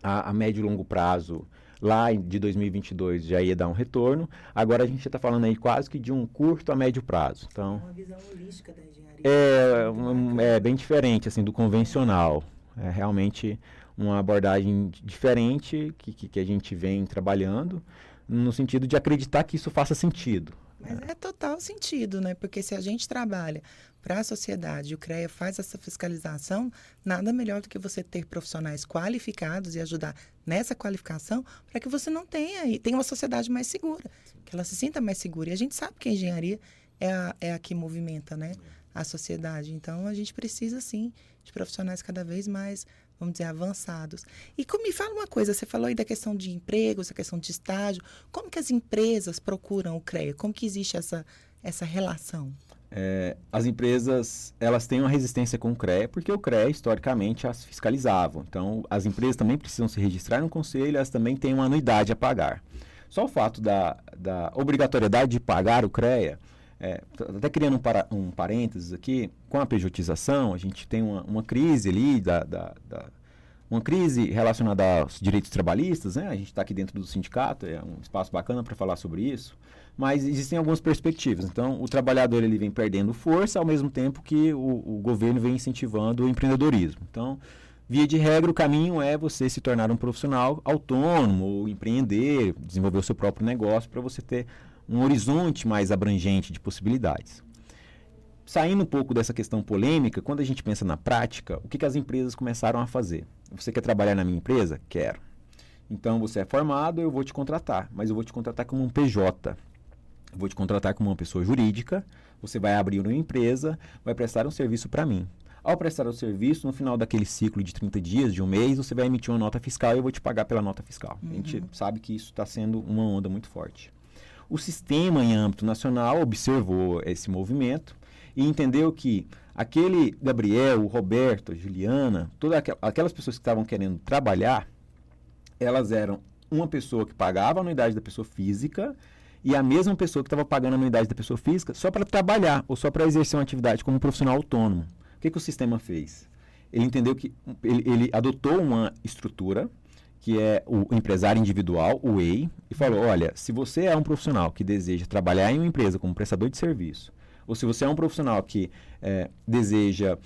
a médio e longo prazo, lá de 2022, já ia dar um retorno, agora a gente está falando aí quase que de um curto a médio prazo. Então, uma visão holística da engenharia. É bem diferente assim, do convencional, é realmente uma abordagem diferente que a gente vem trabalhando, no sentido de acreditar que isso faça sentido. Mas é total sentido, né? Porque se a gente trabalha para a sociedade e o CREA faz essa fiscalização, nada melhor do que você ter profissionais qualificados e ajudar nessa qualificação para que você não tenha uma sociedade mais segura, que ela se sinta mais segura. E a gente sabe que a engenharia é a que movimenta, né, a sociedade. Então, a gente precisa, sim, de profissionais cada vez mais, vamos dizer, avançados. E me fala uma coisa, você falou aí da questão de emprego, essa questão de estágio. Como que as empresas procuram o CREA? Como que existe essa relação? As empresas, elas têm uma resistência com o CREA, porque o CREA, historicamente, as fiscalizavam. Então, as empresas também precisam se registrar no conselho, elas também têm uma anuidade a pagar. Só o fato da obrigatoriedade de pagar o CREA, até criando um parênteses aqui, com a pejotização, a gente tem uma crise ali, uma crise relacionada aos direitos trabalhistas, né? A gente está aqui dentro do sindicato, é um espaço bacana para falar sobre isso, mas existem algumas perspectivas. Então, o trabalhador ele vem perdendo força, ao mesmo tempo que o governo vem incentivando o empreendedorismo. Então, via de regra, o caminho é você se tornar um profissional autônomo, ou empreender, desenvolver o seu próprio negócio, para você ter um horizonte mais abrangente de possibilidades. Saindo um pouco dessa questão polêmica, quando a gente pensa na prática, o que as empresas começaram a fazer? Você quer trabalhar na minha empresa? Quero. Então, você é formado, eu vou te contratar, mas eu vou te contratar como um PJ. Eu vou te contratar como uma pessoa jurídica, você vai abrir uma empresa, vai prestar um serviço para mim. Ao prestar o serviço, no final daquele ciclo de 30 dias, de um mês, você vai emitir uma nota fiscal e eu vou te pagar pela nota fiscal. A gente sabe que isso está sendo uma onda muito forte. O sistema, em âmbito nacional, observou esse movimento e entendeu que aquele Gabriel, o Roberto, a Juliana, todas aquelas pessoas que estavam querendo trabalhar, elas eram uma pessoa que pagava a anuidade da pessoa física e a mesma pessoa que estava pagando a anuidade da pessoa física só para trabalhar ou só para exercer uma atividade como profissional autônomo. O que o sistema fez? Ele entendeu que ele adotou uma estrutura que é o empresário individual, o EI, e falou, olha, se você é um profissional que deseja trabalhar em uma empresa como prestador de serviço, ou se você é um profissional que deseja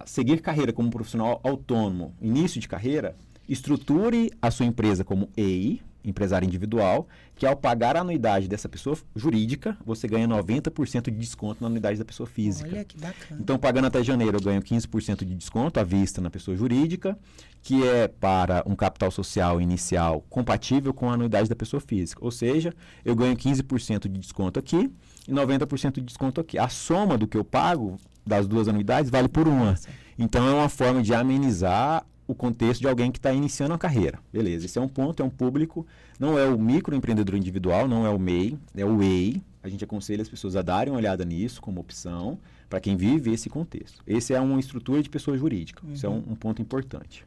seguir carreira como profissional autônomo, início de carreira, estruture a sua empresa como EI, empresário individual, que ao pagar a anuidade dessa pessoa jurídica, você ganha 90% de desconto na anuidade da pessoa física. Olha, que bacana. Então, pagando até janeiro, eu ganho 15% de desconto à vista na pessoa jurídica, que é para um capital social inicial compatível com a anuidade da pessoa física. Ou seja, eu ganho 15% de desconto aqui e 90% de desconto aqui. A soma do que eu pago das duas anuidades vale por uma. Então, é uma forma de amenizar o contexto de alguém que está iniciando a carreira. Beleza, esse é um ponto, é um público, não é o microempreendedor individual, não é o MEI, é o EI. A gente aconselha as pessoas a darem uma olhada nisso como opção para quem vive esse contexto. Esse é uma estrutura de pessoa jurídica, isso é um ponto importante.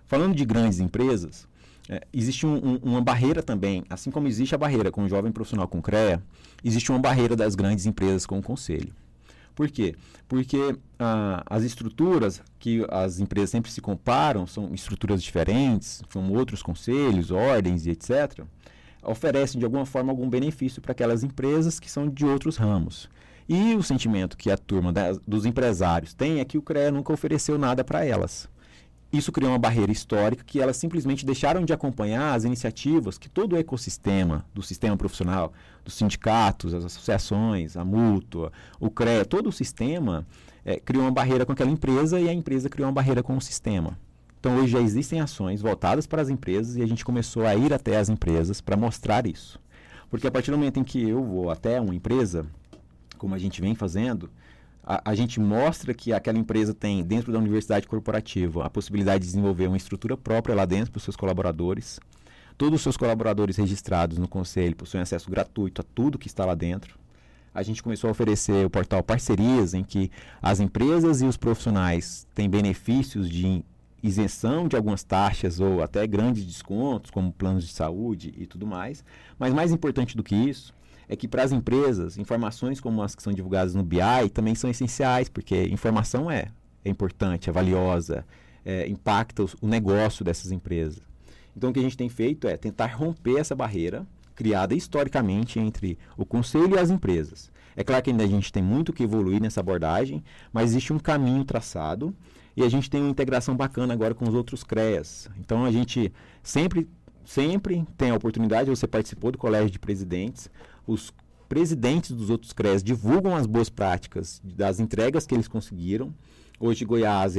Falando de grandes empresas, existe uma barreira também, assim como existe a barreira com o jovem profissional com CREA, existe uma barreira das grandes empresas com o conselho. Por quê? Porque as estruturas que as empresas sempre se comparam são estruturas diferentes, são outros conselhos, ordens e etc., oferecem de alguma forma algum benefício para aquelas empresas que são de outros ramos. E o sentimento que a turma dos empresários tem é que o CREA nunca ofereceu nada para elas. Isso criou uma barreira histórica que elas simplesmente deixaram de acompanhar as iniciativas que todo o ecossistema do sistema profissional, dos sindicatos, as associações, a mútua, o CREA, todo o sistema criou uma barreira com aquela empresa e a empresa criou uma barreira com o sistema. Então, hoje já existem ações voltadas para as empresas e a gente começou a ir até as empresas para mostrar isso. Porque a partir do momento em que eu vou até uma empresa, como a gente vem fazendo, a gente mostra que aquela empresa tem, dentro da universidade corporativa, a possibilidade de desenvolver uma estrutura própria lá dentro para os seus colaboradores. Todos os seus colaboradores registrados no conselho possuem acesso gratuito a tudo que está lá dentro. A gente começou a oferecer o portal Parcerias, em que as empresas e os profissionais têm benefícios de isenção de algumas taxas ou até grandes descontos, como planos de saúde e tudo mais. Mas mais importante do que isso, é que para as empresas, informações como as que são divulgadas no BI também são essenciais, porque informação é importante, é valiosa, impacta o negócio dessas empresas. Então, o que a gente tem feito é tentar romper essa barreira criada historicamente entre o conselho e as empresas. É claro que ainda a gente tem muito que evoluir nessa abordagem, mas existe um caminho traçado e a gente tem uma integração bacana agora com os outros CREAs. Então, a gente sempre tem a oportunidade, você participou do Colégio de Presidentes, presidentes dos outros CREAs divulgam as boas práticas das entregas que eles conseguiram. Hoje, Goiás,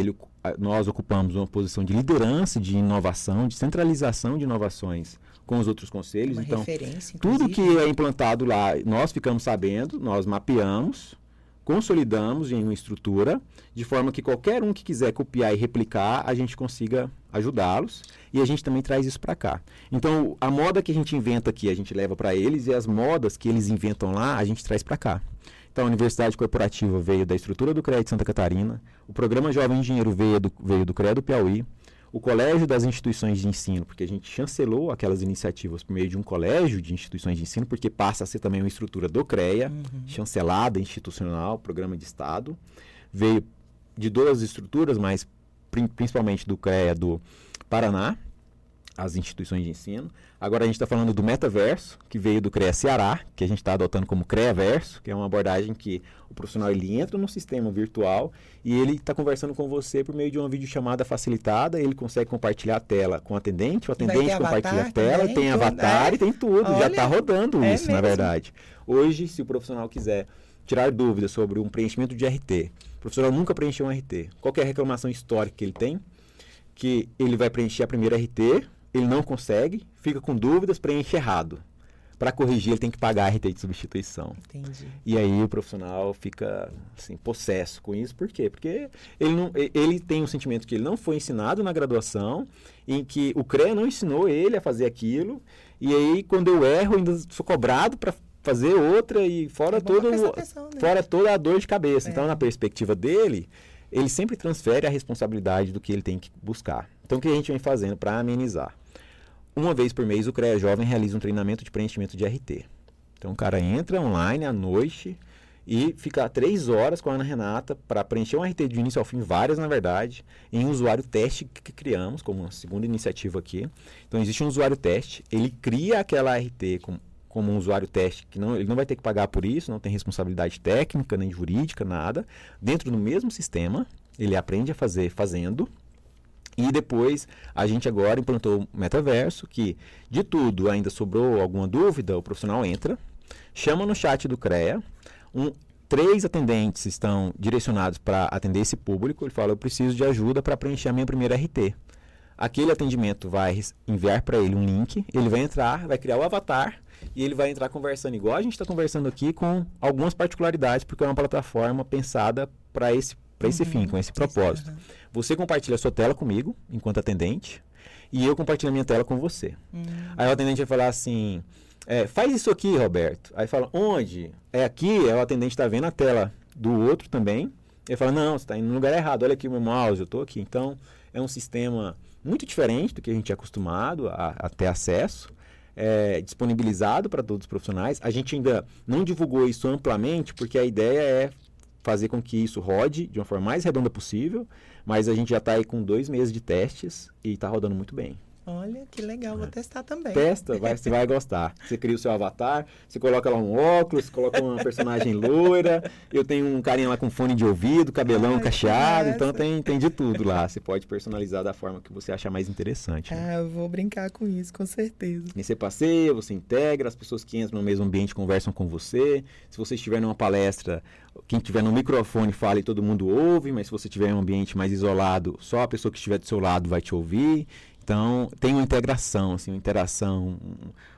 nós ocupamos uma posição de liderança, de inovação, de centralização de inovações com os outros conselhos. Uma então, referência, tudo que é implantado lá, nós ficamos sabendo, nós mapeamos, consolidamos em uma estrutura, de forma que qualquer um que quiser copiar e replicar, a gente consiga ajudá-los, e a gente também traz isso para cá. Então, a moda que a gente inventa aqui, a gente leva para eles, e as modas que eles inventam lá, a gente traz para cá. Então, a Universidade Corporativa veio da estrutura do CREA de Santa Catarina, o Programa Jovem Engenheiro veio do CREA do Piauí, o Colégio das Instituições de Ensino, porque a gente chancelou aquelas iniciativas por meio de um colégio de instituições de ensino, porque passa a ser também uma estrutura do CREA, chancelada, institucional, programa de Estado. Veio de 2 estruturas, mas principalmente do CREA do Paraná, as instituições de ensino. Agora a gente está falando do metaverso, que veio do CREA Ceará, que a gente está adotando como CREAverso, que é uma abordagem que o profissional ele entra no sistema virtual e ele está conversando com você por meio de uma videochamada facilitada, ele consegue compartilhar a tela com o atendente compartilha a tela, tem tudo, avatar e tem tudo, já está rodando isso, mesmo. Na verdade. Hoje, se o profissional quiser tirar dúvidas sobre um preenchimento de RT, o profissional nunca preencheu um RT, qual que é a reclamação histórica que ele tem? Que ele vai preencher a primeira RT, ele não consegue, fica com dúvidas, preenche errado. Para corrigir, ele tem que pagar a RT de substituição. Entendi. E aí o profissional fica assim, possesso com isso. Por quê? Porque ele tem um sentimento que ele não foi ensinado na graduação, em que o CREA não ensinou ele a fazer aquilo, e aí quando eu erro, ainda sou cobrado para fazer outra, e fora toda a dor de cabeça. Então, na perspectiva dele, ele sempre transfere a responsabilidade do que ele tem que buscar. Então, o que a gente vem fazendo para amenizar? Uma vez por mês, o CREA Jovem realiza um treinamento de preenchimento de RT. Então, o cara entra online à noite e fica 3 horas com a Ana Renata para preencher um RT de início ao fim, várias na verdade, em um usuário teste que criamos, como uma segunda iniciativa aqui. Então, existe um usuário teste, ele cria aquela RT como um usuário teste, que ele não vai ter que pagar por isso, não tem responsabilidade técnica, nem jurídica, nada. Dentro do mesmo sistema, ele aprende a fazer fazendo. E depois, a gente agora implantou o metaverso, que de tudo ainda sobrou alguma dúvida, o profissional entra, chama no chat do CREA, 3 atendentes estão direcionados para atender esse público, ele fala, eu preciso de ajuda para preencher a minha primeira RT. Aquele atendimento vai enviar para ele um link, ele vai entrar, vai criar o avatar, e ele vai entrar conversando igual a gente está conversando aqui, com algumas particularidades, porque é uma plataforma pensada para esse fim, com esse propósito. Você compartilha a sua tela comigo, enquanto atendente, e eu compartilho a minha tela com você. Aí o atendente vai falar assim, faz isso aqui, Roberto. Aí fala, onde? É aqui, o atendente está vendo a tela do outro também. Ele fala, não, você está indo no lugar errado, olha aqui o meu mouse, eu estou aqui. Então, é um sistema muito diferente do que a gente é acostumado a ter acesso, disponibilizado para todos os profissionais. A gente ainda não divulgou isso amplamente, porque a ideia é fazer com que isso rode de uma forma mais redonda possível, mas a gente já está aí com 2 meses de testes e está rodando muito bem. Olha, que legal, vou testar também. Testa, você vai gostar. Você cria o seu avatar, você coloca lá um óculos, coloca uma personagem loira, eu tenho um carinha lá com fone de ouvido, cabelão cacheado, então tem de tudo lá. Você pode personalizar da forma que você achar mais interessante. Né? Eu vou brincar com isso, com certeza. E você passeia, você integra, as pessoas que entram no mesmo ambiente conversam com você. Se você estiver numa palestra, quem estiver no microfone fala e todo mundo ouve, mas se você estiver em um ambiente mais isolado, só a pessoa que estiver do seu lado vai te ouvir. Então, tem uma integração, assim, uma interação,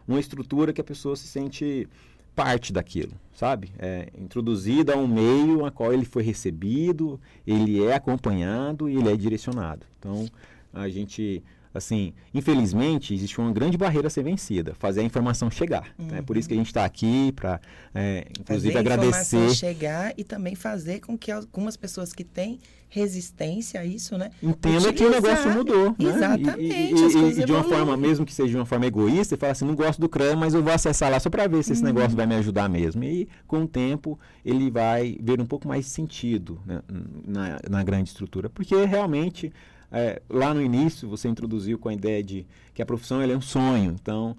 uma estrutura que a pessoa se sente parte daquilo, sabe? Introduzida a um meio a qual ele foi recebido, ele é acompanhado e ele é direcionado. Então, a gente, assim, infelizmente, existe uma grande barreira a ser vencida, fazer a informação chegar. É por isso que a gente está aqui, para, inclusive, agradecer. Fazer a informação chegar e também fazer com que algumas pessoas que têm resistência a isso, né? Entenda que o negócio mudou, né? Exatamente. E de uma forma, mesmo que seja de uma forma egoísta, você fala assim, não gosto do CREA, mas eu vou acessar lá só para ver se esse negócio vai me ajudar mesmo. E com o tempo, ele vai ver um pouco mais de sentido, né, na grande estrutura, porque realmente lá no início você introduziu com a ideia de que a profissão ela é um sonho, então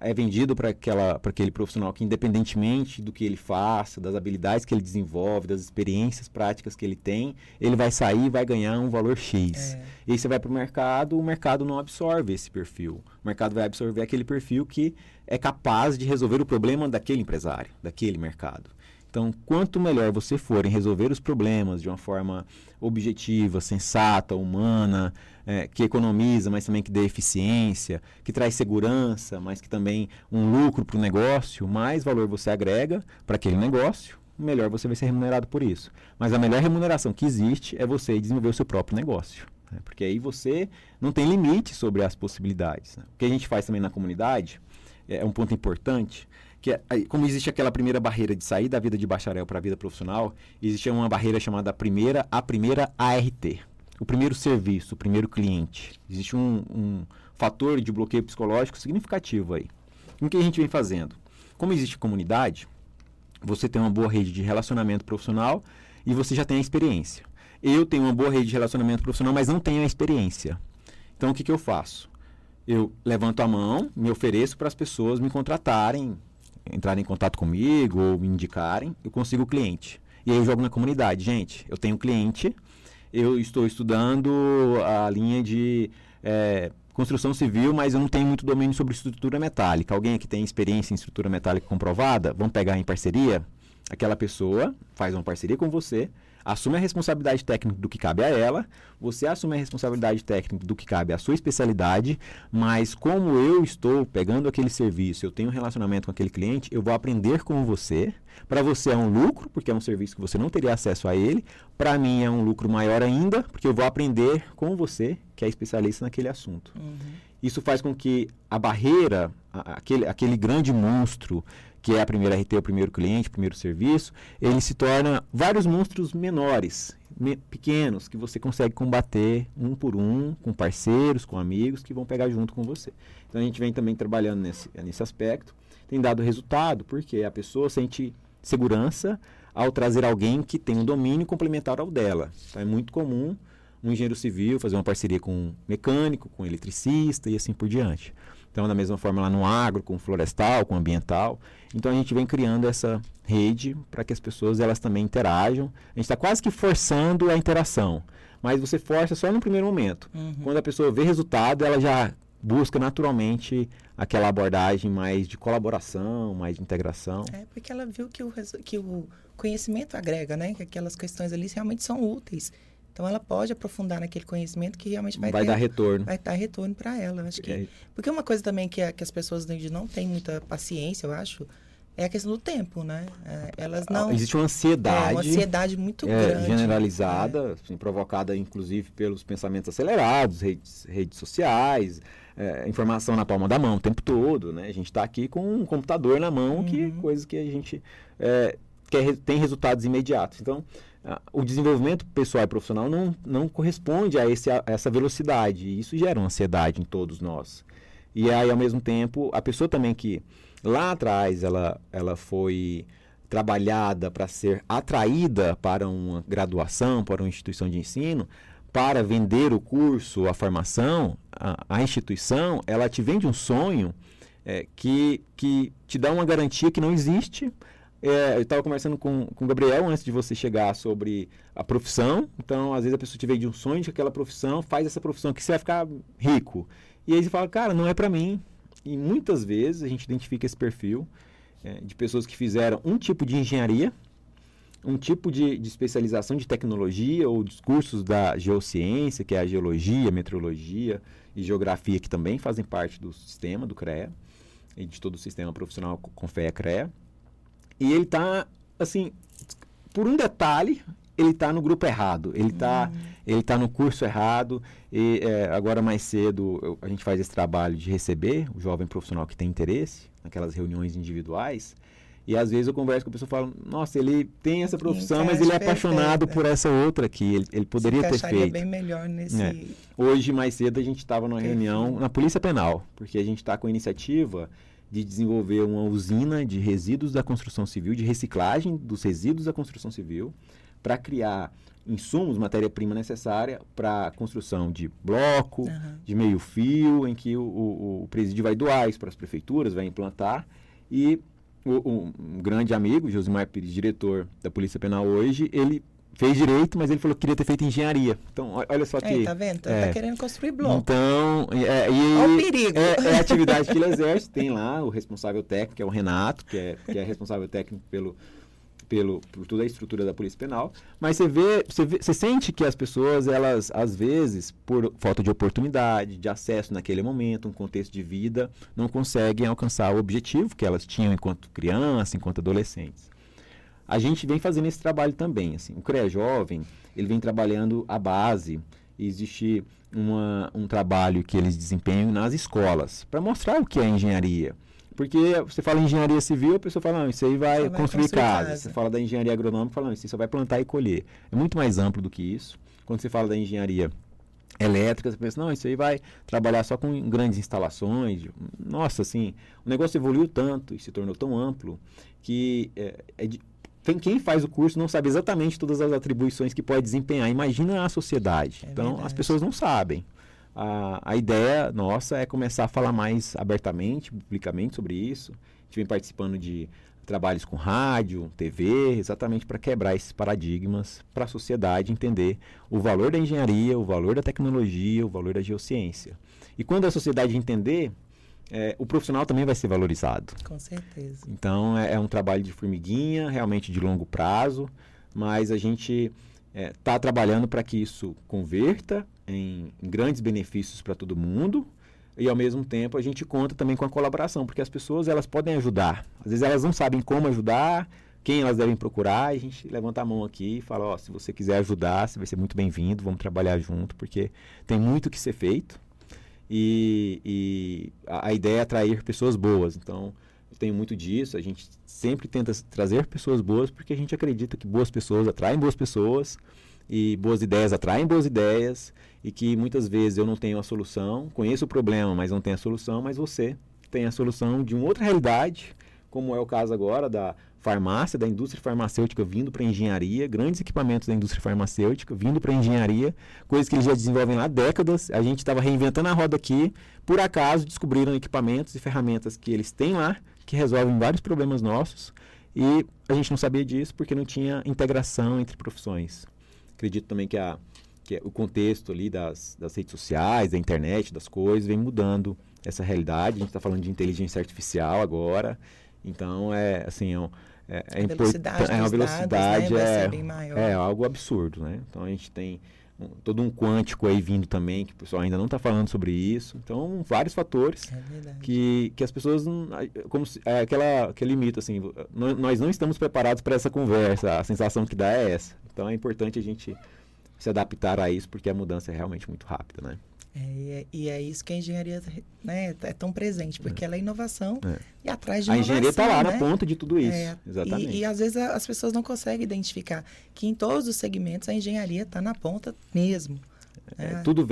é vendido para aquele profissional que, independentemente do que ele faça, das habilidades que ele desenvolve, das experiências práticas que ele tem, ele vai sair e vai ganhar um valor X. E aí você vai para o mercado não absorve esse perfil. O mercado vai absorver aquele perfil que é capaz de resolver o problema daquele empresário, daquele mercado. Então, quanto melhor você for em resolver os problemas de uma forma objetiva, sensata, humana, que economiza, mas também que dê eficiência, que traz segurança, mas que também um lucro para o negócio, mais valor você agrega para aquele negócio, melhor você vai ser remunerado por isso. Mas a melhor remuneração que existe é você desenvolver o seu próprio negócio, né? Porque aí você não tem limite sobre as possibilidades, né? O que a gente faz também na comunidade é um ponto importante, que como existe aquela primeira barreira de sair da vida de bacharel para a vida profissional, existe uma barreira chamada a primeira ART. O primeiro serviço, o primeiro cliente. Existe um fator de bloqueio psicológico significativo aí. O que a gente vem fazendo? Como existe comunidade, você tem uma boa rede de relacionamento profissional e você já tem a experiência. Eu tenho uma boa rede de relacionamento profissional, mas não tenho a experiência. Então, o que eu faço? Eu levanto a mão, me ofereço para as pessoas me contratarem, entrarem em contato comigo ou me indicarem, eu consigo o cliente. E aí eu jogo na comunidade. Gente, eu tenho um cliente, eu estou estudando a linha de construção civil, mas eu não tenho muito domínio sobre estrutura metálica. Alguém aqui tem experiência em estrutura metálica comprovada? Vamos pegar em parceria? Aquela pessoa faz uma parceria com você, assume a responsabilidade técnica do que cabe a ela, você assume a responsabilidade técnica do que cabe à sua especialidade, mas como eu estou pegando aquele serviço, eu tenho um relacionamento com aquele cliente, eu vou aprender com você. Para você é um lucro, porque é um serviço que você não teria acesso a ele. Para mim é um lucro maior ainda, porque eu vou aprender com você, que é especialista naquele assunto. Isso faz com que a barreira, aquele grande monstro, que é a primeira RT, o primeiro cliente, o primeiro serviço, ele se torna vários monstros menores, pequenos, que você consegue combater um por um, com parceiros, com amigos, que vão pegar junto com você. Então a gente vem também trabalhando nesse aspecto, tem dado resultado, porque a pessoa sente segurança ao trazer alguém que tem um domínio complementar ao dela. Então é muito comum um engenheiro civil fazer uma parceria com um mecânico, com um eletricista e assim por diante. Então, da mesma forma lá no agro, com florestal, com ambiental. Então, a gente vem criando essa rede para que as pessoas elas também interajam. A gente está quase que forçando a interação, mas você força só no primeiro momento. Quando a pessoa vê resultado, ela já busca naturalmente aquela abordagem mais de colaboração, mais de integração. Porque ela viu que o conhecimento agrega, né? Que aquelas questões ali realmente são úteis. Então, ela pode aprofundar naquele conhecimento que realmente vai dar retorno. Vai dar retorno para ela. Eu acho que, porque uma coisa também que as pessoas não têm muita paciência, eu acho, é a questão do tempo, né? Elas não... Existe uma ansiedade. Uma ansiedade muito grande. Generalizada, assim, provocada, inclusive, pelos pensamentos acelerados, redes sociais, informação na palma da mão o tempo todo, né? A gente está aqui com um computador na mão, que é coisa que a gente tem resultados imediatos. Então, o desenvolvimento pessoal e profissional não corresponde a essa velocidade. E isso gera uma ansiedade em todos nós. E aí, ao mesmo tempo, a pessoa também que lá atrás ela foi trabalhada para ser atraída para uma graduação, para uma instituição de ensino, para vender o curso, a formação, a instituição, ela te vende um sonho que te dá uma garantia que não existe. Eu estava conversando com o Gabriel antes de você chegar sobre a profissão. Então, às vezes a pessoa te vende um sonho de aquela profissão, faz essa profissão que você vai ficar rico. E aí você fala, cara, não é para mim. E muitas vezes a gente identifica esse perfil de pessoas que fizeram um tipo de engenharia, um tipo de especialização de tecnologia ou dos cursos da geociência, que é a geologia, meteorologia e geografia, que também fazem parte do sistema do CREA e de todo o sistema profissional com FEA-CREA. E ele está, assim, por um detalhe, ele está no grupo errado, ele tá no curso errado. E agora mais cedo a gente faz esse trabalho de receber o jovem profissional que tem interesse naquelas reuniões individuais. E às vezes eu converso com a pessoa e falo, nossa, ele tem essa profissão, mas ele é apaixonado por essa outra aqui, ele poderia ter feito. Bem melhor nesse... Hoje, mais cedo, a gente estava numa reunião na Polícia Penal, porque a gente está com a iniciativa de desenvolver uma usina de resíduos da construção civil, de reciclagem dos resíduos da construção civil, para criar insumos, matéria-prima necessária para a construção de bloco, de meio-fio, em que o presídio vai doar isso para as prefeituras, vai implantar. E um grande amigo, Josimar Pires, diretor da Polícia Penal hoje, ele fez direito, mas ele falou que queria ter feito engenharia. Então, olha só que... Tá vendo? Tá querendo construir bloco. Então, olha o perigo. É a atividade que ele exerce. Tem lá o responsável técnico, que é o Renato, que é responsável técnico por toda a estrutura da Polícia Penal. Mas você sente que as pessoas, elas, às vezes, por falta de oportunidade, de acesso naquele momento, um contexto de vida, não conseguem alcançar o objetivo que elas tinham enquanto criança, enquanto adolescentes. A gente vem fazendo esse trabalho também, assim. O CREA Jovem, ele vem trabalhando a base, e existe um trabalho que eles desempenham nas escolas, para mostrar o que é engenharia. Porque você fala em engenharia civil, a pessoa fala, não, isso aí vai construir casa. Você fala da engenharia agronômica, fala, não, isso aí só vai plantar e colher. É muito mais amplo do que isso. Quando você fala da engenharia elétrica, você pensa, não, isso aí vai trabalhar só com grandes instalações. Nossa, assim, o negócio evoluiu tanto e se tornou tão amplo que quem faz o curso não sabe exatamente todas as atribuições que pode desempenhar. Imagina a sociedade. Então, verdade. As pessoas não sabem. A ideia nossa é começar a falar mais abertamente, publicamente sobre isso. A gente vem participando de trabalhos com rádio, TV, exatamente para quebrar esses paradigmas, para a sociedade entender o valor da engenharia, o valor da tecnologia, o valor da geociência. E quando a sociedade entender, o profissional também vai ser valorizado. Com certeza. Então, é um trabalho de formiguinha, realmente de longo prazo, mas a gente está trabalhando para que isso converta em grandes benefícios para todo mundo e, ao mesmo tempo, a gente conta também com a colaboração, porque as pessoas elas podem ajudar. Às vezes elas não sabem como ajudar, quem elas devem procurar, e a gente levanta a mão aqui e fala, se você quiser ajudar, você vai ser muito bem-vindo, vamos trabalhar junto, porque tem muito que ser feito. E a ideia é atrair pessoas boas. Então, eu tenho muito disso. A gente sempre tenta trazer pessoas boas, porque a gente acredita que boas pessoas atraem boas pessoas e boas ideias atraem boas ideias, e que muitas vezes eu não tenho a solução, conheço o problema, mas não tenho a solução, mas você tem a solução de uma outra realidade, como é o caso agora da farmácia, da indústria farmacêutica vindo para a engenharia, grandes equipamentos da indústria farmacêutica vindo para a engenharia, coisas que eles já desenvolvem há décadas. A gente estava reinventando a roda aqui, por acaso descobriram equipamentos e ferramentas que eles têm lá, que resolvem vários problemas nossos, e a gente não sabia disso porque não tinha integração entre profissões. Acredito também que o contexto ali das redes sociais, da internet, das coisas, vem mudando essa realidade. A gente está falando de inteligência artificial agora, então a velocidade vai ser bem maior. É algo absurdo, né? Então a gente tem todo um quântico aí vindo também, que o pessoal ainda não está falando sobre isso. Então, vários fatores que as pessoas aquele mito, assim, nós não estamos preparados para essa conversa, a sensação que dá é essa. Então é importante a gente se adaptar a isso, porque a mudança é realmente muito rápida, né? E é isso que a engenharia, né, é tão presente, porque ela é inovação e atrás de inovação. A engenharia está lá, né? na ponta de tudo isso, exatamente. E às vezes as pessoas não conseguem identificar que em todos os segmentos a engenharia está na ponta mesmo. Tudo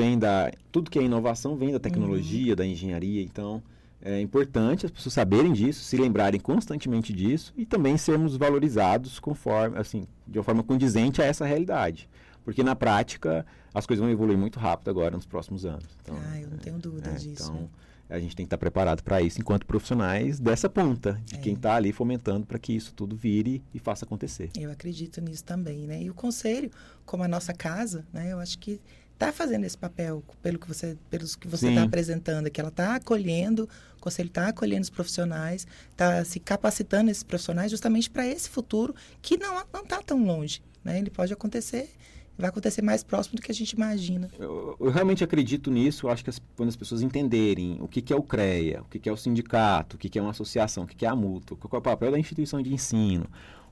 que é inovação vem da tecnologia, da engenharia, então é importante as pessoas saberem disso, se lembrarem constantemente disso e também sermos valorizados conforme, assim, de uma forma condizente a essa realidade. Porque na prática as coisas vão evoluir muito rápido agora nos próximos anos. Então, eu não tenho dúvida disso. Então, a gente tem que estar preparado para isso enquanto profissionais dessa ponta, de quem está ali fomentando para que isso tudo vire e faça acontecer. Eu acredito nisso também, né? E o Conselho, como a nossa casa, né? Eu acho que está fazendo esse papel, pelos que você está apresentando, que ela está acolhendo, o Conselho está acolhendo os profissionais, está se capacitando esses profissionais justamente para esse futuro que não está tão longe, né? Ele pode acontecer, vai acontecer mais próximo do que a gente imagina. Eu realmente acredito nisso. Eu acho que quando as pessoas entenderem o que é o CREA, o que é o sindicato, o que é uma associação, o que é a mútua, qual é o papel da instituição de ensino,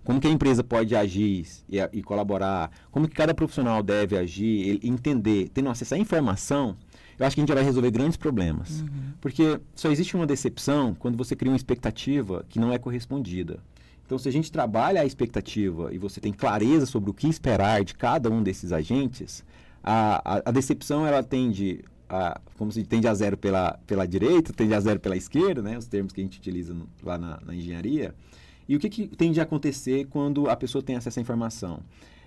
como que a empresa pode agir e colaborar, como que cada profissional deve agir, entender, tendo acesso à informação, eu acho que a gente já vai resolver grandes problemas. Porque só existe uma decepção quando você cria uma expectativa que não é correspondida. Então, se a gente trabalha a expectativa e você tem clareza sobre o que esperar de cada um desses agentes, a decepção ela tende como se tende a zero pela direita, tende a zero pela esquerda, né? Os termos que a gente utiliza lá na engenharia. E o que tende a acontecer quando a pessoa tem acesso à informação?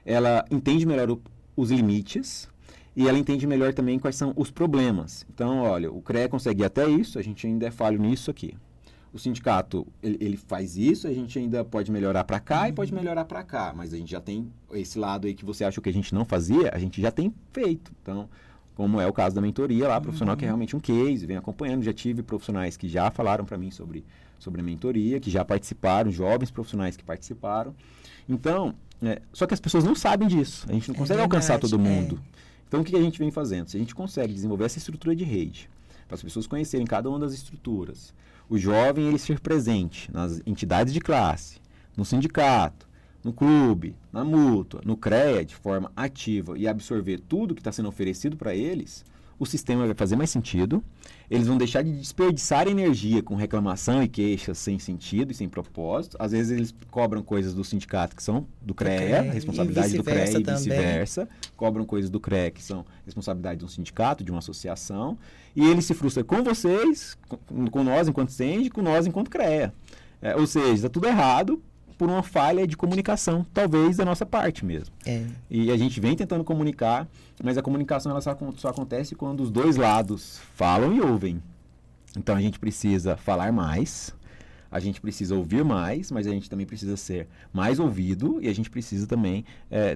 ela entende melhor os limites e ela entende melhor também quais são os problemas. Então, olha, o CREA consegue ir até isso, a gente ainda é falho nisso aqui. O sindicato, ele faz isso, a gente ainda pode melhorar para cá e pode melhorar para cá, mas a gente já tem esse lado aí que você achou que a gente não fazia, a gente já tem feito. Então, como é o caso da mentoria lá, profissional que é realmente um case, vem acompanhando, já tive profissionais que já falaram para mim sobre a mentoria, que já participaram, jovens profissionais que participaram. Então, só que as pessoas não sabem disso, a gente não consegue alcançar todo mundo. Então, o que a gente vem fazendo? Se a gente consegue desenvolver essa estrutura de rede, para as pessoas conhecerem cada uma das estruturas, o jovem ele ser presente nas entidades de classe, no sindicato, no clube, na mútua, no CREA, de forma ativa e absorver tudo que está sendo oferecido para eles, o sistema vai fazer mais sentido, eles vão deixar de desperdiçar energia com reclamação e queixas sem sentido e sem propósito. Às vezes eles cobram coisas do sindicato que são do CREA, a responsabilidade do CREA e vice-versa. Cobram coisas do CREA que são responsabilidade de um sindicato, de uma associação. E ele se frustra com vocês, com nós enquanto SEND, com nós enquanto CREA. Ou seja, está tudo errado por uma falha de comunicação, talvez da nossa parte mesmo. E a gente vem tentando comunicar, mas a comunicação ela só acontece quando os dois lados falam e ouvem. Então a gente precisa falar mais, a gente precisa ouvir mais, mas a gente também precisa ser mais ouvido e a gente precisa também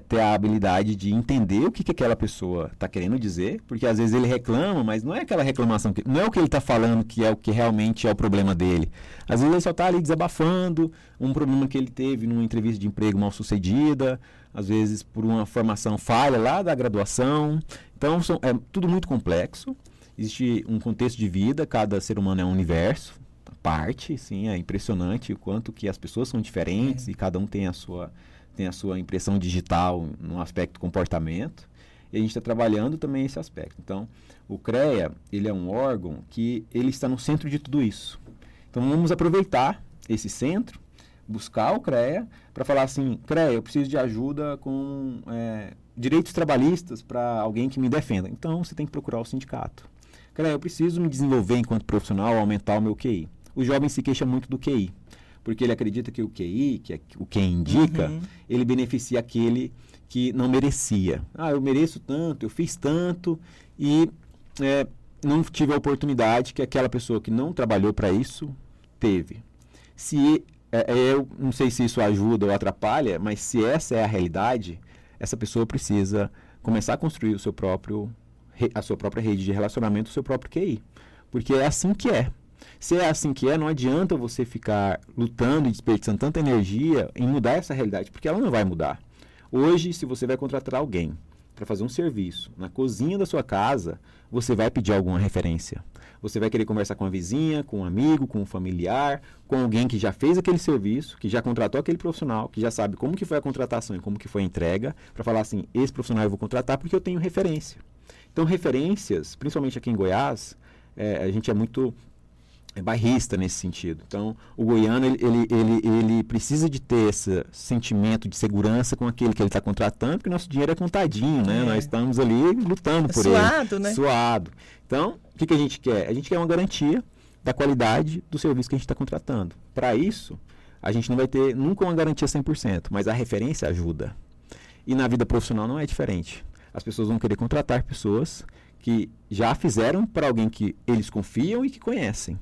ter a habilidade de entender o que aquela pessoa está querendo dizer, porque às vezes ele reclama, mas não é aquela reclamação, não é o que ele está falando que é o que realmente é o problema dele. Às vezes ele só está ali desabafando um problema que ele teve numa entrevista de emprego mal sucedida, às vezes por uma formação falha lá da graduação. Então é tudo muito complexo, existe um contexto de vida, cada ser humano é um universo, parte, sim, é impressionante o quanto que as pessoas são diferentes e cada um tem a sua impressão digital no aspecto comportamento, e a gente está trabalhando também esse aspecto. Então, o CREA, ele é um órgão que ele está no centro de tudo isso. Então, vamos aproveitar esse centro, buscar o CREA, para falar assim, CREA, eu preciso de ajuda com direitos trabalhistas para alguém que me defenda. Então, você tem que procurar o sindicato. CREA, eu preciso me desenvolver enquanto profissional, aumentar o meu QI. O jovem se queixa muito do QI, porque ele acredita que o QI, que é o que indica, ele beneficia aquele que não merecia. Eu mereço tanto, eu fiz tanto e não tive a oportunidade que aquela pessoa que não trabalhou para isso teve. Eu não sei se isso ajuda ou atrapalha, mas se essa é a realidade, essa pessoa precisa começar a construir a sua própria rede de relacionamento, o seu próprio QI, porque é assim que é. Se é assim que é, não adianta você ficar lutando e desperdiçando tanta energia em mudar essa realidade, porque ela não vai mudar. Hoje, se você vai contratar alguém para fazer um serviço na cozinha da sua casa, você vai pedir alguma referência. Você vai querer conversar com a vizinha, com um amigo, com um familiar, com alguém que já fez aquele serviço, que já contratou aquele profissional, que já sabe como que foi a contratação e como que foi a entrega, para falar assim, esse profissional eu vou contratar porque eu tenho referência. Então, referências, principalmente aqui em Goiás, a gente é muito bairrista nesse sentido. Então, o goiano, ele precisa de ter esse sentimento de segurança com aquele que ele está contratando, porque nosso dinheiro é contadinho, né? Nós estamos ali lutando por suado, ele. Né? Suado. Então, o que a gente quer? A gente quer uma garantia da qualidade do serviço que a gente está contratando. Para isso, a gente não vai ter nunca uma garantia 100%, mas a referência ajuda. E na vida profissional não é diferente. As pessoas vão querer contratar pessoas que já fizeram para alguém que eles confiam e que conhecem.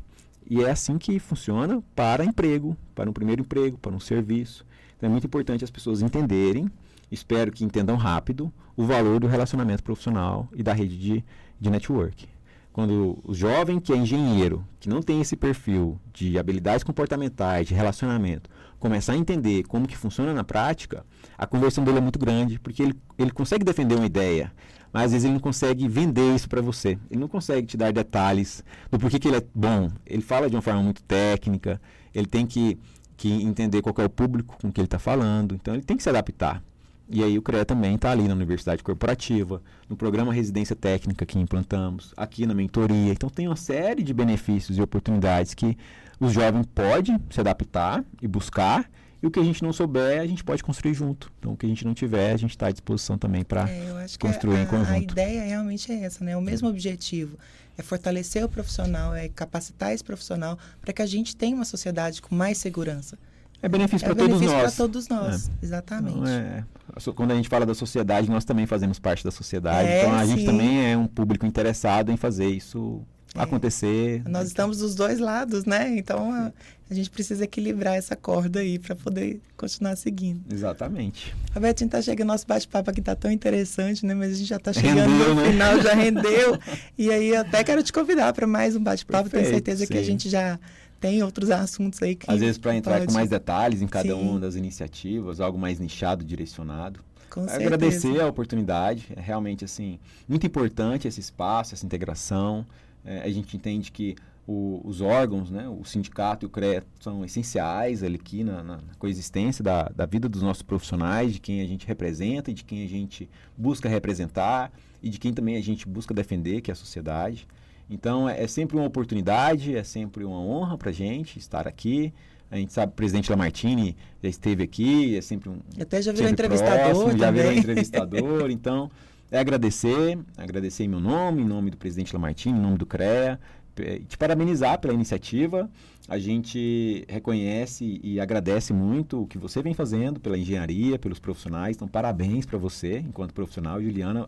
E é assim que funciona para emprego, para um primeiro emprego, para um serviço. Então é muito importante as pessoas entenderem, espero que entendam rápido, o valor do relacionamento profissional e da rede de network. Quando o jovem que é engenheiro, que não tem esse perfil de habilidades comportamentais, de relacionamento, começar a entender como que funciona na prática, a conversão dele é muito grande, porque ele consegue defender uma ideia, mas às vezes ele não consegue vender isso para você. Ele não consegue te dar detalhes do porquê que ele é bom. Ele fala de uma forma muito técnica, ele tem que entender qual é o público com que ele está falando, então ele tem que se adaptar. E aí o CREA também está ali na Universidade Corporativa, no programa Residência Técnica que implantamos, aqui na mentoria. Então tem uma série de benefícios e oportunidades que o jovem pode se adaptar e buscar, e o que a gente não souber, a gente pode construir junto. Então, o que a gente não tiver, a gente está à disposição também para construir em conjunto. A ideia realmente é essa, né? O mesmo objetivo é fortalecer o profissional, é capacitar esse profissional para que a gente tenha uma sociedade com mais segurança. É benefício para todos nós. Para todos nós, exatamente. Então, quando a gente fala da sociedade, nós também fazemos parte da sociedade. Então a gente também é um público interessado em fazer isso acontecer. Nós estamos dos dois lados, né? Então a gente precisa equilibrar essa corda aí para poder continuar seguindo. Exatamente. Robertinho, tá chegando, nosso bate-papo aqui tá tão interessante, né? Mas a gente já tá chegando no final, já rendeu. E aí eu até quero te convidar para mais um bate-papo. Tenho certeza que a gente já tem outros assuntos aí que... Às vezes para entrar com mais detalhes em cada uma das iniciativas, algo mais nichado, direcionado. Com certeza. Agradecer a oportunidade. É realmente, assim, muito importante esse espaço, essa integração. A gente entende que os órgãos, né, o sindicato e o CREA são essenciais ali aqui na coexistência da vida dos nossos profissionais, de quem a gente representa e de quem a gente busca representar e de quem também a gente busca defender, que é a sociedade. Então, é sempre uma oportunidade, é sempre uma honra para a gente estar aqui. A gente sabe que o presidente Lamartine já esteve aqui, é sempre um... Até já virou entrevistador também. Já virou entrevistador, então... agradecer em meu nome, em nome do presidente Lamartine, em nome do CREA, te parabenizar pela iniciativa. A gente reconhece e agradece muito o que você vem fazendo pela engenharia, pelos profissionais. Então, parabéns para você, enquanto profissional. Juliana,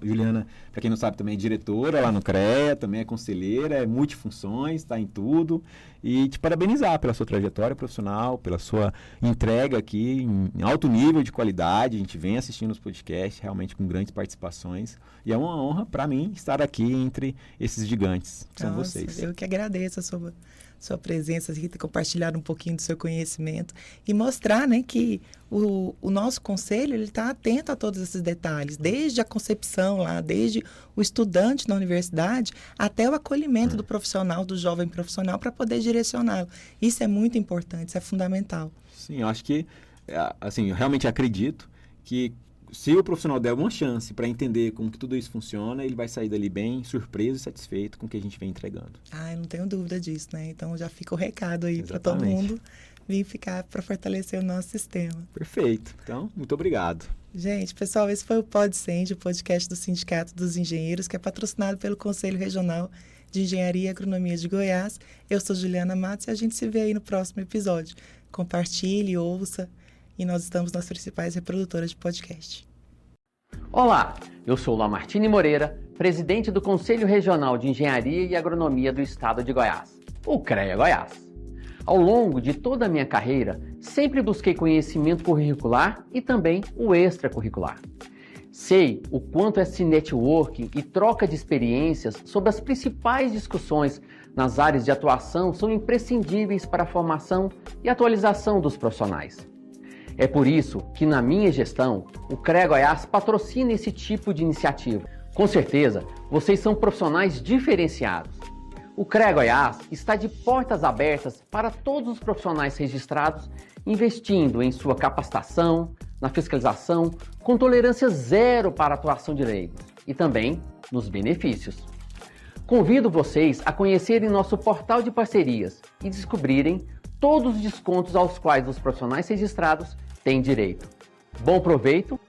para quem não sabe, também é diretora lá no CREA, também é conselheira, é multifunções, está em tudo. E te parabenizar pela sua trajetória profissional, pela sua entrega aqui em alto nível de qualidade. A gente vem assistindo os podcasts, realmente com grandes participações. E é uma honra para mim estar aqui entre esses gigantes, que são vocês. Eu que agradeço a sua presença aqui, ter compartilhado um pouquinho do seu conhecimento e mostrar, né, que o nosso conselho ele está atento a todos esses detalhes, desde a concepção lá, desde o estudante na universidade até o acolhimento do profissional, do jovem profissional, para poder direcioná-lo. Isso é muito importante, isso é fundamental. Sim, eu acho que, assim, eu realmente acredito que se o profissional der uma chance para entender como que tudo isso funciona, ele vai sair dali bem surpreso e satisfeito com o que a gente vem entregando. Eu não tenho dúvida disso, né? Então já fica o recado aí para todo mundo vir ficar para fortalecer o nosso sistema. Perfeito. Então, muito obrigado. Gente, pessoal, esse foi o PodSend, o podcast do Sindicato dos Engenheiros, que é patrocinado pelo Conselho Regional de Engenharia e Agronomia de Goiás. Eu sou Juliana Matos e a gente se vê aí no próximo episódio. Compartilhe, ouça. E nós estamos nas principais reprodutoras de podcast. Olá, eu sou Lamartine Moreira, presidente do Conselho Regional de Engenharia e Agronomia do Estado de Goiás, o CREA Goiás. Ao longo de toda a minha carreira, sempre busquei conhecimento curricular e também o extracurricular. Sei o quanto esse networking e troca de experiências sobre as principais discussões nas áreas de atuação são imprescindíveis para a formação e atualização dos profissionais. É por isso que, na minha gestão, o CREA Goiás patrocina esse tipo de iniciativa. Com certeza, vocês são profissionais diferenciados. O CREA Goiás está de portas abertas para todos os profissionais registrados, investindo em sua capacitação, na fiscalização, com tolerância zero para a atuação de leigos e também nos benefícios. Convido vocês a conhecerem nosso portal de parcerias e descobrirem todos os descontos aos quais os profissionais registrados têm direito. Bom proveito